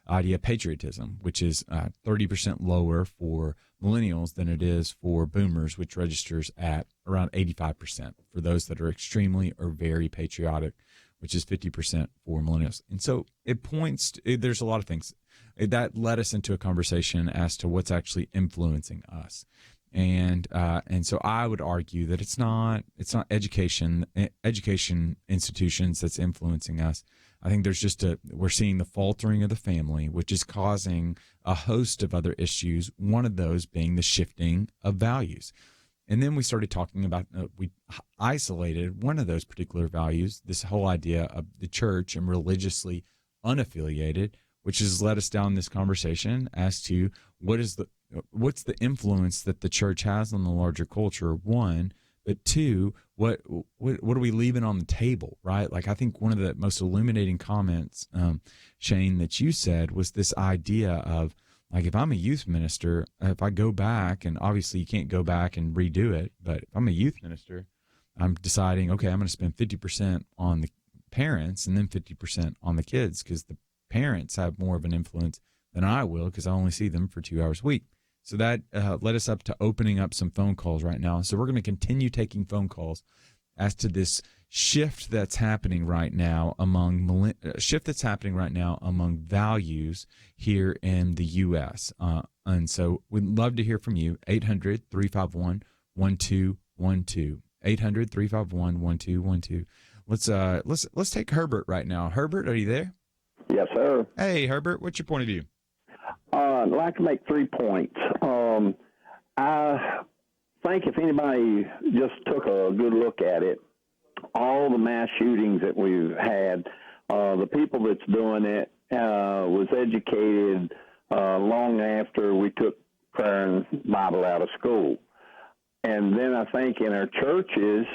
S4: idea of patriotism, which is 30% lower for millennials than it is for boomers, which registers at around 85% for those that are extremely or very patriotic, which is 50% for millennials. And so it points to, there's a lot of things that led us into a conversation as to what's actually influencing us. And so I would argue that it's not education institutions that's influencing us. I think there's we're seeing the faltering of the family, which is causing a host of other issues, one of those being the shifting of values. And then we started talking about, we isolated one of those particular values, this whole idea of the church and religiously unaffiliated, which has led us down this conversation as to what's the influence that the church has on the larger culture, one, but 2, what are we leaving on the table, right? Like, I think one of the most illuminating comments, Shane, that you said was this idea of, like, if I'm a youth minister, if I go back, and obviously you can't go back and redo it, but if I'm a youth minister, I'm deciding, okay, I'm going to spend 50% on the parents and then 50% on the kids, because the parents have more of an influence than I will, because I only see them for 2 hours a week. So that led us up to opening up some phone calls right now. So we're going to continue taking phone calls as to this shift that's happening right now among values here in the U.S. And so we'd love to hear from you. 800-351-1212. 800-351-1212. Let's take Herbert right now. Herbert, are you there?
S17: Yes, sir.
S4: Hey, Herbert, what's your point of view?
S17: I'd like to make 3 points. I think if anybody just took a good look at it, all the mass shootings that we've had, the people that's doing it was educated long after we took prayer and Bible out of school. And then I think in our churches,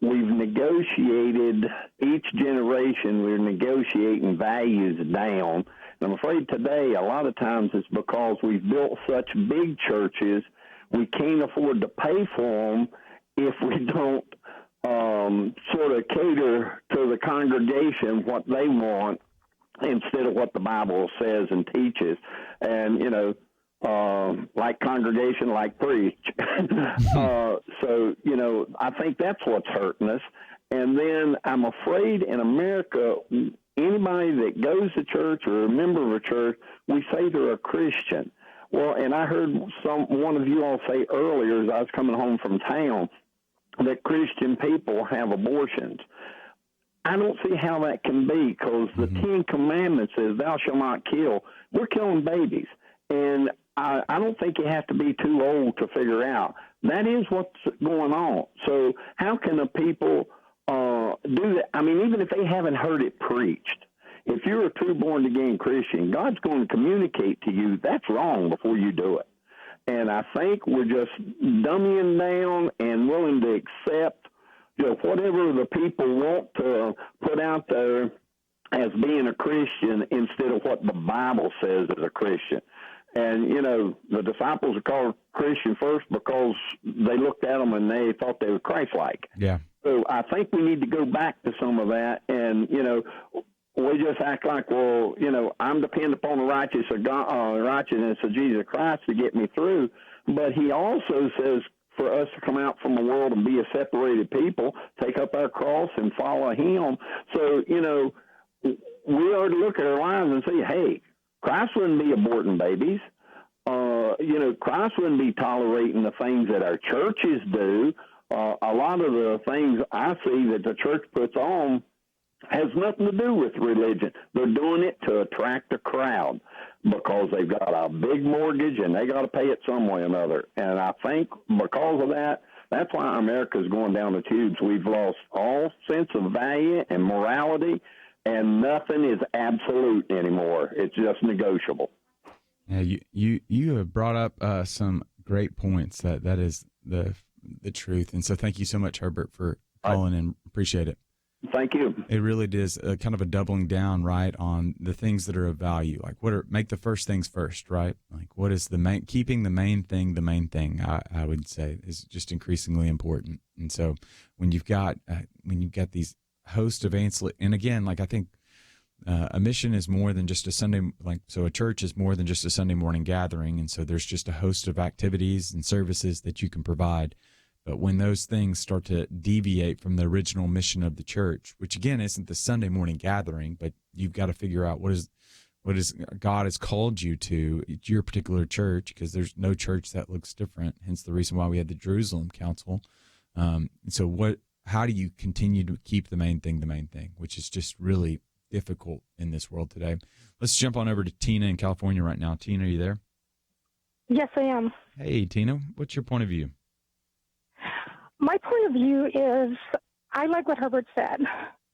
S17: we've negotiated, each generation, we're negotiating values down. And I'm afraid today, a lot of times it's because we've built such big churches, we can't afford to pay for them if we don't sort of cater to the congregation what they want instead of what the Bible says and teaches. And, like congregation, like preach. So, I think that's what's hurting us. And then I'm afraid in America, anybody that goes to church or a member of a church, we say they're a Christian. Well, and I heard one of you all say earlier as I was coming home from town that Christian people have abortions. I don't see how that can be, because the 10 Commandments says, thou shalt not kill. We're killing babies. And I don't think you have to be too old to figure out. That is what's going on. So how can the people do that? I mean, even if they haven't heard it preached, if you're a true born-again Christian, God's going to communicate to you that's wrong before you do it. And I think we're just dummying down and willing to accept whatever the people want to put out there as being a Christian instead of what the Bible says as a Christian. And, the disciples are called Christian first because they looked at them and they thought they were Christ-like.
S4: Yeah.
S17: So I think we need to go back to some of that. And, we just act like, well, I'm dependent upon the righteousness of Jesus Christ to get me through. But he also says for us to come out from the world and be a separated people, take up our cross and follow him. So, we ought to look at our lives and say, hey, Christ wouldn't be aborting babies. Christ wouldn't be tolerating the things that our churches do. A lot of the things I see that the church puts on has nothing to do with religion. They're doing it to attract a crowd because they've got a big mortgage and they got to pay it some way or another. And I think because of that, that's why America's going down the tubes. We've lost all sense of value and morality, and nothing is absolute anymore. It's just negotiable.
S4: Yeah, you have brought up some great points. That is the truth. And so thank you so much, Herbert, for calling in. Appreciate it.
S17: Thank you.
S4: It really is kind of a doubling down, right, on the things that are of value. Like make the first things first, right? Like what is keeping the main thing, I would say is just increasingly important. And so when you've got these host of ancillary, and again, like I think a mission is more than just a Sunday, so a church is more than just a Sunday morning gathering. And so there's just a host of activities and services that you can provide. But when those things start to deviate from the original mission of the church, which again isn't the Sunday morning gathering, but you've got to figure out what is God has called you to your particular church, because there's no church that looks different. Hence the reason why we had the Jerusalem Council. How do you continue to keep the main thing, which is just really difficult in this world today? Let's jump on over to Tina in California right now. Tina, are you there?
S18: Yes, I am.
S4: Hey, Tina, what's your point of view?
S18: My point of view is I like what Herbert said.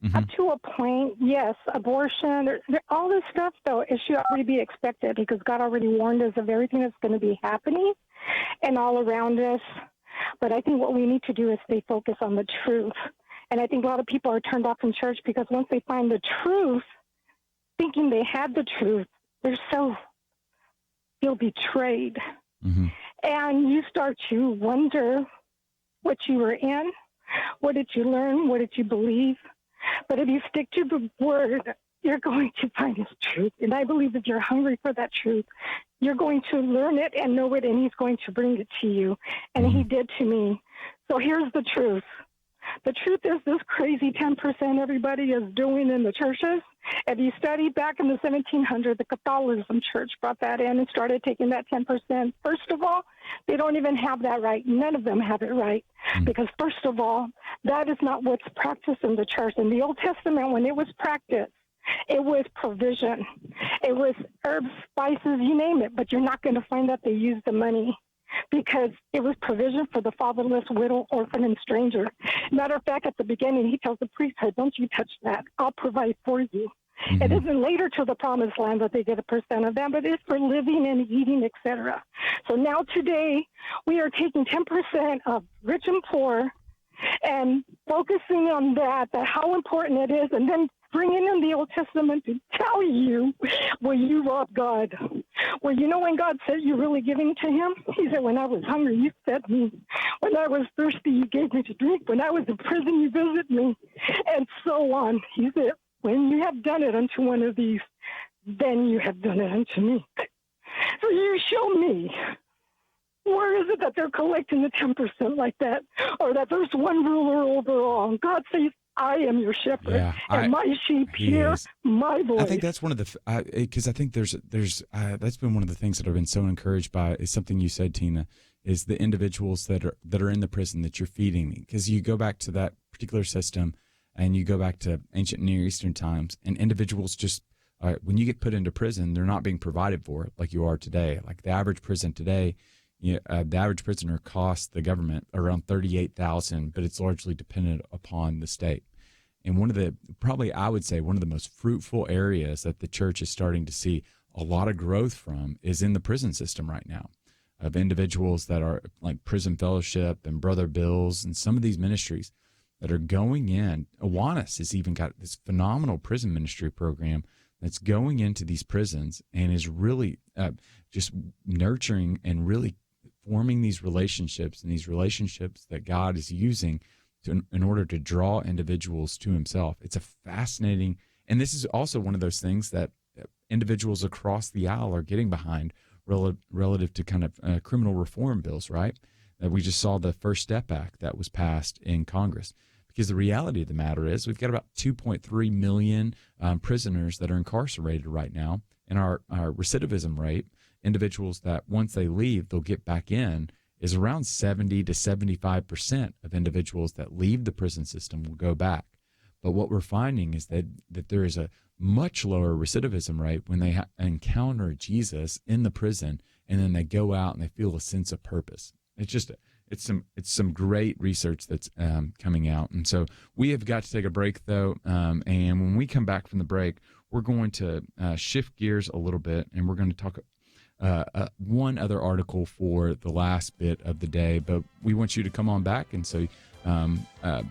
S4: Mm-hmm.
S18: Up to a point, yes, abortion, all this stuff, though, it should already be expected because God already warned us of everything that's going to be happening and all around us. But I think what we need to do is stay focused on the truth. And I think a lot of people are turned off from church because once they find the truth, thinking they had the truth, feel betrayed.
S4: Mm-hmm.
S18: And you start to wonder what you were in, what did you learn, what did you believe. But if you stick to the word, you're going to find his truth. And I believe if you're hungry for that truth, you're going to learn it and know it, and he's going to bring it to you. And he did to me. So here's the truth. The truth is this crazy 10% everybody is doing in the churches. If you study back in the 1700s, the Catholicism Church brought that in and started taking that 10%. First of all, they don't even have that right. None of them have it right. Because first of all, that is not what's practiced in the church. In the Old Testament, when it was practiced, it was provision. It was herbs, spices, you name it. But you're not going to find that they used the money, because it was provision for the fatherless, widow, orphan, and stranger. Matter of fact, at the beginning, he tells the priesthood, don't you touch that. I'll provide for you. Mm-hmm. It isn't later to the promised land that they get 1% of them, but it's for living and eating, etc. So now today, we are taking 10% of rich and poor and focusing on that how important it is, and then bringing in the Old Testament to tell you, well, you rob God. Well, you know when God said you're really giving to him? He said, when I was hungry, you fed me. When I was thirsty, you gave me to drink. When I was in prison, you visited me. And so on. He said, when you have done it unto one of these, then you have done it unto me. So you show me. Where is it that they're collecting the 10% like that? Or that there's one ruler over all? And God says, I am your shepherd, and my sheep hear my voice.
S4: I think that's one of the, because I think there's that's been one of the things that I've been so encouraged by is something you said, Tina, is the individuals that are in the prison that you're feeding me. Because you go back to that particular system, and you go back to ancient Near Eastern times, and individuals just, when you get put into prison, they're not being provided for like you are today. Like the average prison today, the average prisoner costs the government around $38,000, but it's largely dependent upon the state. And I would say one of the most fruitful areas that the church is starting to see a lot of growth from is in the prison system right now, of individuals that are like Prison Fellowship and Brother Bills and some of these ministries that are going in. Awanas has even got this phenomenal prison ministry program that's going into these prisons and is really just nurturing and really forming these relationships, and these relationships that God is using in order to draw individuals to himself. It's a fascinating, and this is also one of those things that individuals across the aisle are getting behind relative to kind of criminal reform bills, right? We just saw the First Step Act that was passed in Congress. Because the reality of the matter is we've got about 2.3 million prisoners that are incarcerated right now, and our recidivism rate individuals that once they leave, they'll get back in is around 70 to 75% of individuals that leave the prison system will go back. But what we're finding is that there is a much lower recidivism rate when they encounter Jesus in the prison, and then they go out and they feel a sense of purpose. It's some great research that's coming out. And so we have got to take a break, though. And when we come back from the break, we're going to shift gears a little bit, and we're going to talk one other article for the last bit of the day. But we want you to come on back, and so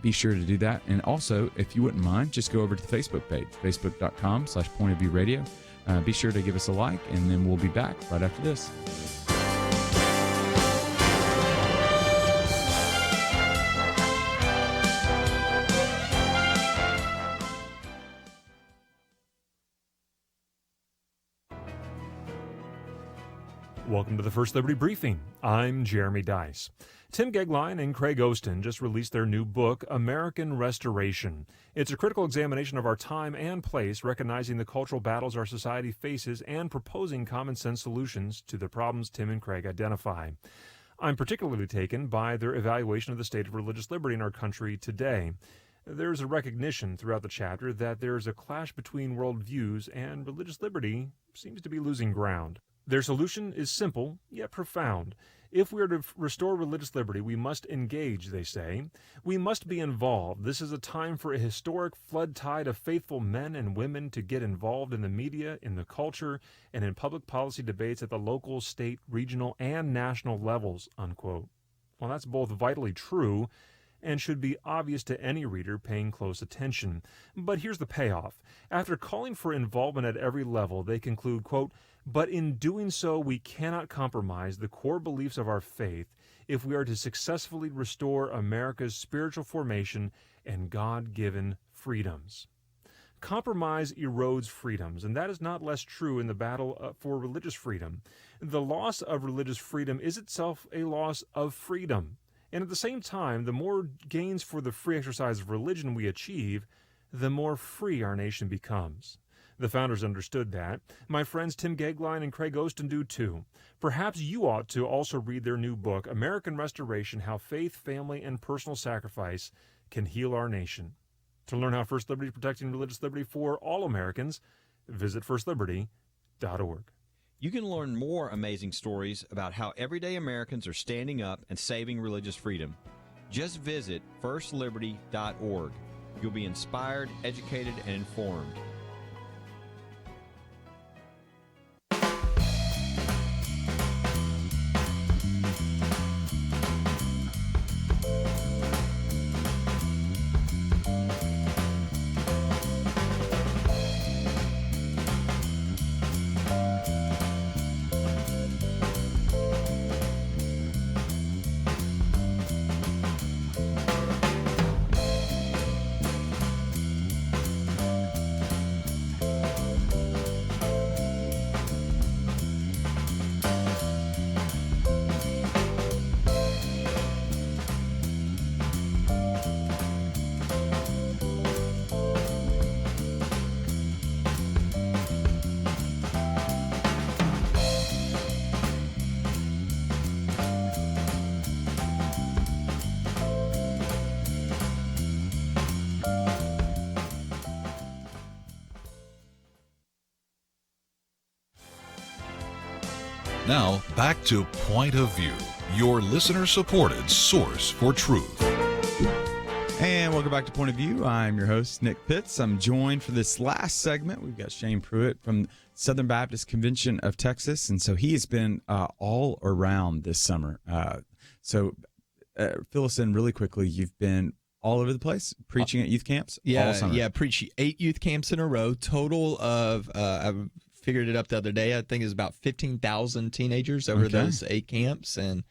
S4: be sure to do that. And also, if you wouldn't mind, just go over to the Facebook page, facebook.com/pointofviewradio. Be sure to give us a like, and then we'll be back right after this.
S7: Welcome to the First Liberty Briefing. I'm Jeremy Dice. Tim Gegline and Craig Ostin just released their new book, American Restoration. It's a critical examination of our time and place, recognizing the cultural battles our society faces and proposing common sense solutions to the problems Tim and Craig identify. I'm particularly taken by their evaluation of the state of religious liberty in our country today. There's a recognition throughout the chapter that there's a clash between worldviews, and religious liberty seems to be losing ground. Their solution is simple, yet profound. If we are to restore religious liberty, we must engage, they say. We must be involved. This is a time for a historic flood tide of faithful men and women to get involved in the media, in the culture, and in public policy debates at the local, state, regional, and national levels, unquote. Well, that's both vitally true and should be obvious to any reader paying close attention. But here's the payoff. After calling for involvement at every level, they conclude, quote, "But in doing so, we cannot compromise the core beliefs of our faith if we are to successfully restore America's spiritual formation and God-given freedoms." Compromise erodes freedoms, and that is not less true in the battle for religious freedom. The loss of religious freedom is itself a loss of freedom. And at the same time, the more gains for the free exercise of religion we achieve, the more free our nation becomes. The founders understood that. My friends Tim Gegline and Craig Ostin do too. Perhaps you ought to also read their new book, American Restoration: How Faith, Family, and Personal Sacrifice Can Heal Our Nation. To learn how First Liberty is protecting religious liberty for all Americans, visit firstliberty.org.
S8: You can learn more amazing stories about how everyday Americans are standing up and saving religious freedom. Just visit firstliberty.org. You'll be inspired, educated, and informed.
S9: Now, back to Point of View, your listener-supported source for truth.
S4: And welcome back to Point of View. I'm your host, Nick Pitts. I'm joined for this last segment. We've got Shane Pruitt from Southern Baptist Convention of Texas. And so he has been all around this summer. So fill us in really quickly. You've been all over the place preaching at youth camps all summer.
S3: Yeah, preach 8 youth camps in a row. Total of, I figured it up the other day, I think it's about 15,000 teenagers over those 8 camps. And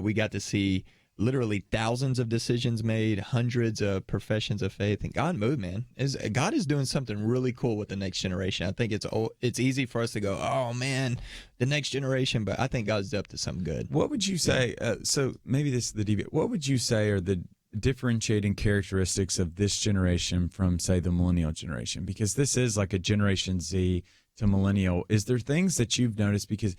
S3: we got to see literally thousands of decisions made, hundreds of professions of faith, and God moved, man. God is doing something really cool with the next generation. I think it's easy for us to go, oh man, the next generation, but I think God's up to something good.
S4: What would you say? So maybe this is the deviate. What would you say are the differentiating characteristics of this generation from, say, the millennial generation? Because this is like a Generation Z to millennial. Is there things that you've noticed? Because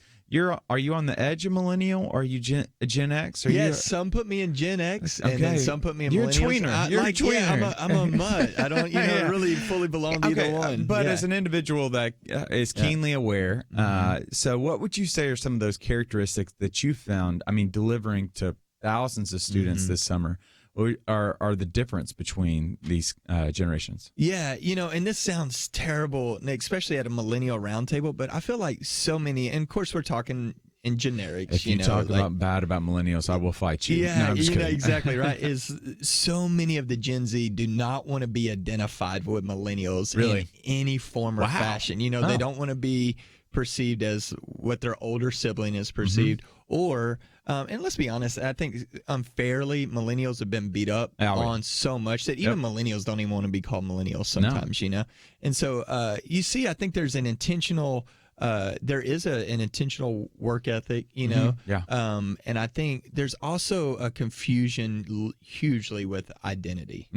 S4: Are you on the edge of millennial? Or are you Gen X?
S3: Some put me in Gen X, and then some put me in
S4: You're
S3: millennials.
S4: A tweener. You're a tweener.
S3: Yeah, I'm a mutt. I don't, really fully belong to either one.
S4: But as an individual that is keenly aware, so what would you say are some of those characteristics that you found? I mean, delivering to thousands of students this summer. Are the difference between these generations?
S3: Yeah, and this sounds terrible, especially at a Millennial Roundtable, but I feel like so many, and of course we're talking in generics.
S4: If you talk bad about millennials, I will fight you.
S3: Yeah,
S4: no, I'm just kidding.
S3: Exactly right. Is so many of the Gen Z do not want to be identified with millennials in any form or fashion. They don't want to be perceived as what their older sibling is perceived, or and let's be honest, I think unfairly millennials have been beat up on so much that even millennials don't even want to be called millennials sometimes. And so you see, I think there's an intentional there is an intentional work ethic, and I think there's also a confusion hugely with identity,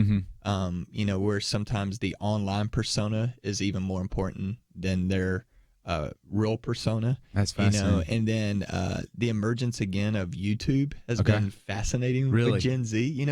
S3: where sometimes the online persona is even more important than their real persona.
S4: That's fascinating.
S3: And then the emergence again of YouTube has been fascinating with Gen Z.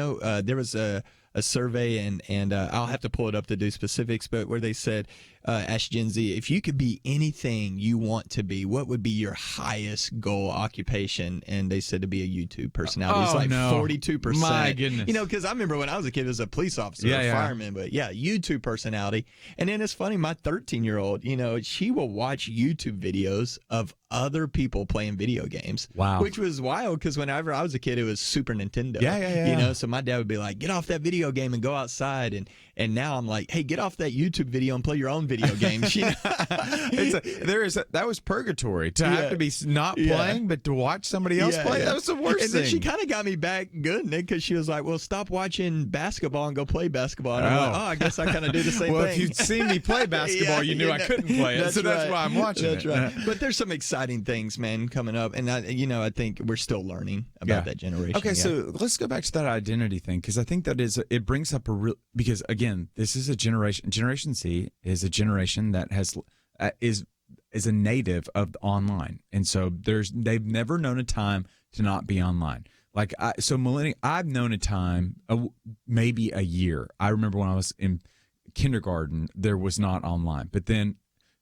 S3: There was a survey, and I'll have to pull it up to do specifics, but where they said, ask Gen Z, if you could be anything you want to be, what would be your highest goal occupation? And they said to be a YouTube personality. It's like 42%.
S4: My goodness.
S3: Because I remember when I was a kid, as a police officer, a fireman, but YouTube personality. And then it's funny, my 13-year-old, she will watch YouTube videos of other people playing video games.
S4: Wow.
S3: Which was wild, because whenever I was a kid, it was Super Nintendo.
S4: Yeah.
S3: So my dad would be like, get off that video game and go outside. And now I'm like, hey, get off that YouTube video and play your own video games.
S4: That was purgatory to have to be not playing, but to watch somebody else play. That was the worst
S3: thing. And then she kind of got me back good, Nick, because she was like, well, stop watching basketball and go play basketball. And I'm like, I guess I kind of do the same thing.
S4: Well, if you'd seen me play basketball, you knew I couldn't play it. That's why I'm watching it.
S3: That's right. But there's some exciting things, man, coming up. And, I think we're still learning about that generation.
S4: Okay, so let's go back to that identity thing, because I think that it brings up because, again, this is a Generation Z is a generation that has is a native of online, and so they've never known a time to not be online. Like I've known a time, maybe a year. I remember when I was in kindergarten, there was not online, but then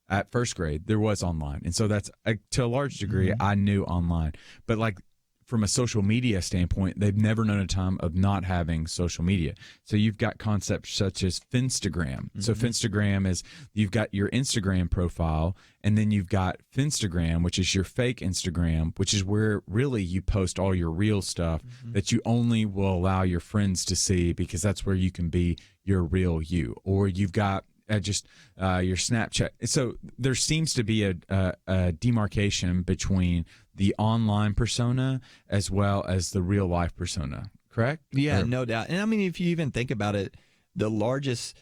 S4: at first grade there was online, and so that's to a large degree I knew online. But like from a social media standpoint, they've never known a time of not having social media. So you've got concepts such as Finstagram. So Finstagram is, you've got your Instagram profile, and then you've got Finstagram, which is your fake Instagram, which is where really you post all your real stuff that you only will allow your friends to see, because that's where you can be your real you. Or you've got your Snapchat. So there seems to be a demarcation between the online persona as well as the real life persona, correct?
S3: Yeah, no doubt. And I mean, if you even think about it, the largest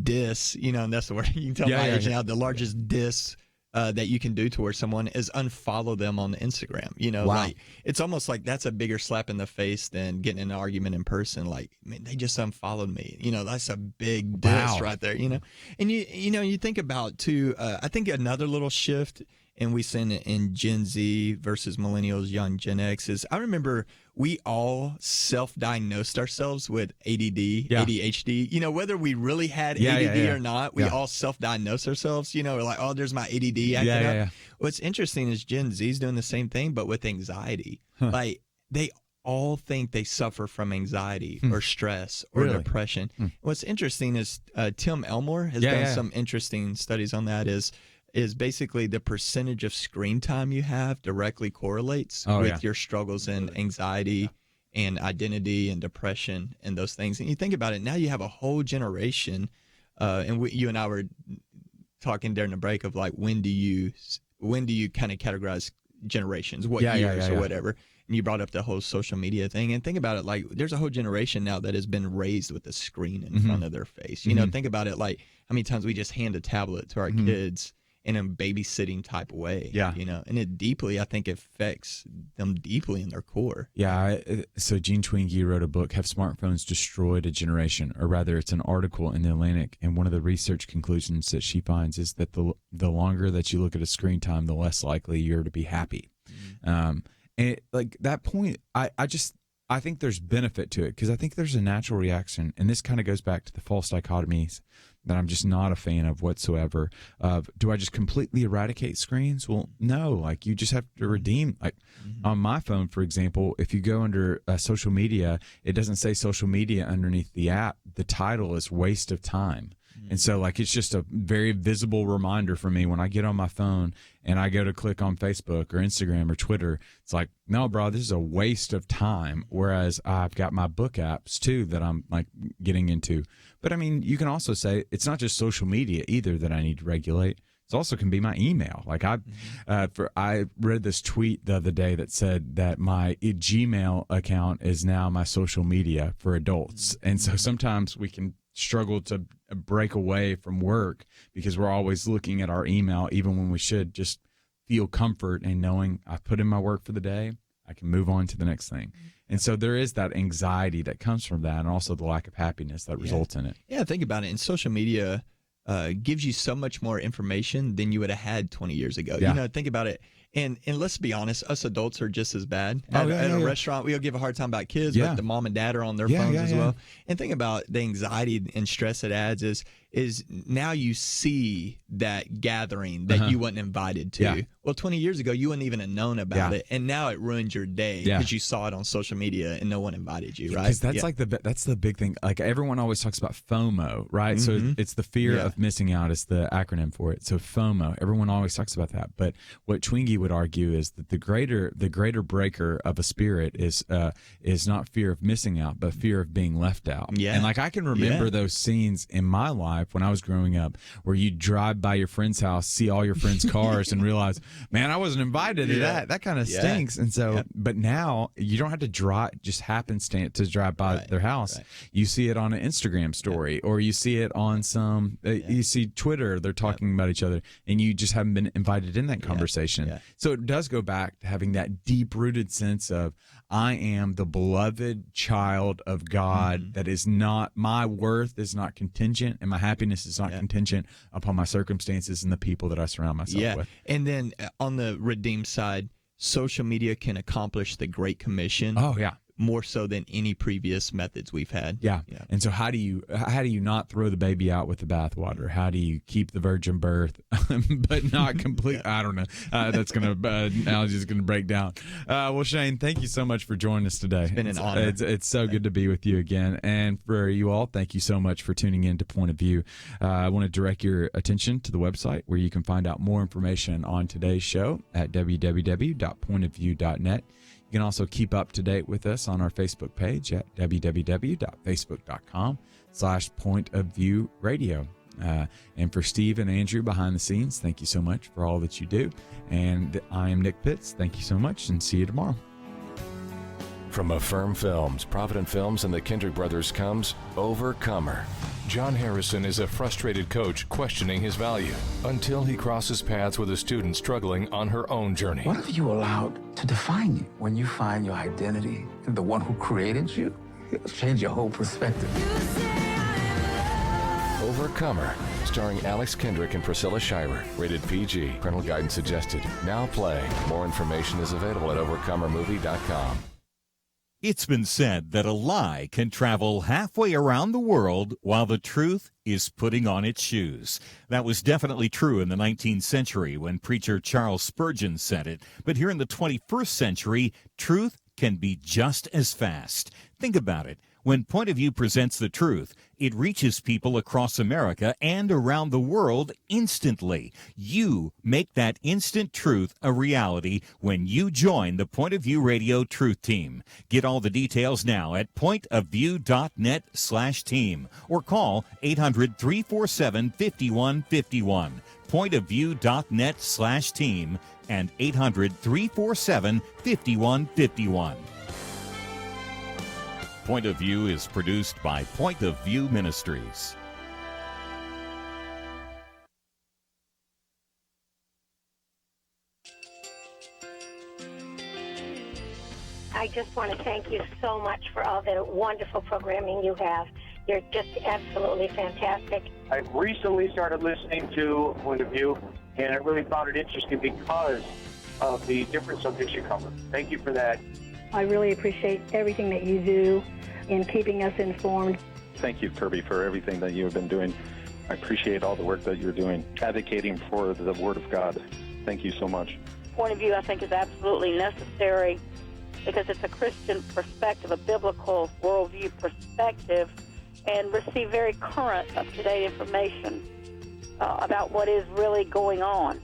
S3: diss, and that's the word you can tell my age now, the largest diss that you can do towards someone is unfollow them on Instagram. Like it's almost like that's a bigger slap in the face than getting in an argument in person. Like, man, they just unfollowed me. That's a big diss right there. And you think about too. I think another little shift, and we see in Gen Z versus millennials, young Gen X, is I remember we all self-diagnosed ourselves with ADD, ADHD. Whether we really had ADD or not, we all self-diagnosed ourselves. We're like, oh, there's my ADD acting up. What's interesting is Gen Z's doing the same thing, but with anxiety. Like, they all think they suffer from anxiety or stress or depression. What's interesting is Tim Elmore has done some interesting studies on that, is basically the percentage of screen time you have directly correlates with your struggles in anxiety and identity and depression and those things. And you think about it, now you have a whole generation, and you and I were talking during the break of like, when do you kind of categorize generations, what years or whatever. And you brought up the whole social media thing, and think about it, like there's a whole generation now that has been raised with a screen in front of their face. Think about it, like how many times we just hand a tablet to our kids in a babysitting type of way. And it deeply, I think, affects them deeply in their core.
S4: So Jean Twenge wrote a book, Have Smartphones Destroyed a Generation? Or rather, it's an article in The Atlantic, and one of the research conclusions that she finds is that the longer that you look at a screen time, the less likely you're to be happy. And like that point, I think there's benefit to it because I think there's a natural reaction, and this kind of goes back to the false dichotomies that I'm just not a fan of whatsoever. Of do I just completely eradicate screens? Well, no. Like you just have to redeem. Like on my phone, for example, if you go under social media, it doesn't say social media underneath the app. The title is waste of time. And so, like, it's just a very visible reminder for me when I get on my phone and I go to click on Facebook or Instagram or Twitter. It's like, no, bro, this is a waste of time. Whereas I've got my book apps, too, that I'm, like, getting into. But, I mean, you can also say it's not just social media either that I need to regulate. It also can be my email. Like I read this tweet the other day that said that my Gmail account is now my social media for adults. And so sometimes we can struggle to break away from work because we're always looking at our email, even when we should just feel comfort in knowing I put in my work for the day, I can move on to the next thing. And so there is that anxiety that comes from that, and also the lack of happiness that results in it.
S3: Yeah, think about it. And social media gives you so much more information than you would have had 20 years ago.
S4: Yeah.
S3: You know, think about it. And let's be honest, us adults are just as bad. At a restaurant, we'll give a hard time about kids, but the mom and dad are on their phones as well. And think about the anxiety and stress it adds is now you see that gathering that you wasn't invited to.
S4: Yeah.
S3: Well, 20 years ago, you wouldn't even have known about it, and now it ruins your day because you saw it on social media and no one invited you, right?
S4: Because that's like that's the big thing. Like everyone always talks about FOMO, right? So it's the fear of missing out is the acronym for it. So FOMO, everyone always talks about that. But what Twingie would argue is that the greater breaker of a spirit is not fear of missing out, but fear of being left out.
S3: Yeah.
S4: And like I can remember those scenes in my life when I was growing up where you drive by your friend's house, see all your friends' cars, and realize, man, I wasn't invited to that. That kind of stinks. And so, but now you don't have to just happenstance to drive by their house. Right. You see it on an Instagram story, or you see it on some, you see Twitter, they're talking about each other, and you just haven't been invited in that conversation. Yeah. So it does go back to having that deep-rooted sense of, I am the beloved child of God. That is not, my worth is not contingent, and my happiness is not contingent upon my circumstances and the people that I surround myself with.
S3: And then on the redeemed side, social media can accomplish the Great Commission.
S4: Oh, yeah.
S3: More so than any previous methods we've had.
S4: Yeah. And so how do you not throw the baby out with the bathwater? How do you keep the virgin birth but not complete? I don't know. That's going to analogy is going to break down. Well, Shane, thank you so much for joining us today.
S3: It's been an honor.
S4: It's so good to be with you again. And for you all, thank you so much for tuning in to Point of View. I want to direct your attention to the website where you can find out more information on today's show at www.pointofview.net. You can also keep up to date with us on our Facebook page at www.facebook.com/pointofviewradio. And for Steve and Andrew behind the scenes, thank you so much for all that you do. And I am Nick Pitts. Thank you so much, and see you tomorrow.
S19: From Affirm Films, Provident Films, and the Kendrick Brothers comes Overcomer. John Harrison is a frustrated coach questioning his value until he crosses paths with a student struggling on her own journey.
S20: What have you allowed to define you? When you find your identity in the one who created you, it'll change your whole perspective.
S19: Overcomer, starring Alex Kendrick and Priscilla Shirer. Rated PG. Parental guidance suggested. Now playing. More information is available at overcomermovie.com.
S6: It's been said that a lie can travel halfway around the world while the truth is putting on its shoes. That was definitely true in the 19th century when preacher Charles Spurgeon said it. But here in the 21st century, truth can be just as fast. Think about it. When Point of View presents the truth, it reaches people across America and around the world instantly. You make that instant truth a reality when you join the Point of View Radio Truth Team. Get all the details now at pointofview.net/team or call 800-347-5151. pointofview.net/team and 800-347-5151. Point of View is produced by Point of View Ministries.
S11: I just want to thank you so much for all the wonderful programming you have. You're just absolutely fantastic.
S12: I recently started listening to Point of View, and I really found it interesting because
S21: of the different subjects you cover. Thank you for that.
S22: I really appreciate everything that you do in keeping us informed.
S13: Thank you, Kirby, for everything that you have been doing. I appreciate all the work that you're doing, advocating for the Word of God. Thank you so much.
S14: Point of view, I think, is absolutely necessary because it's a Christian perspective, a biblical worldview perspective, and receive very current, up-to-date information about what is really going on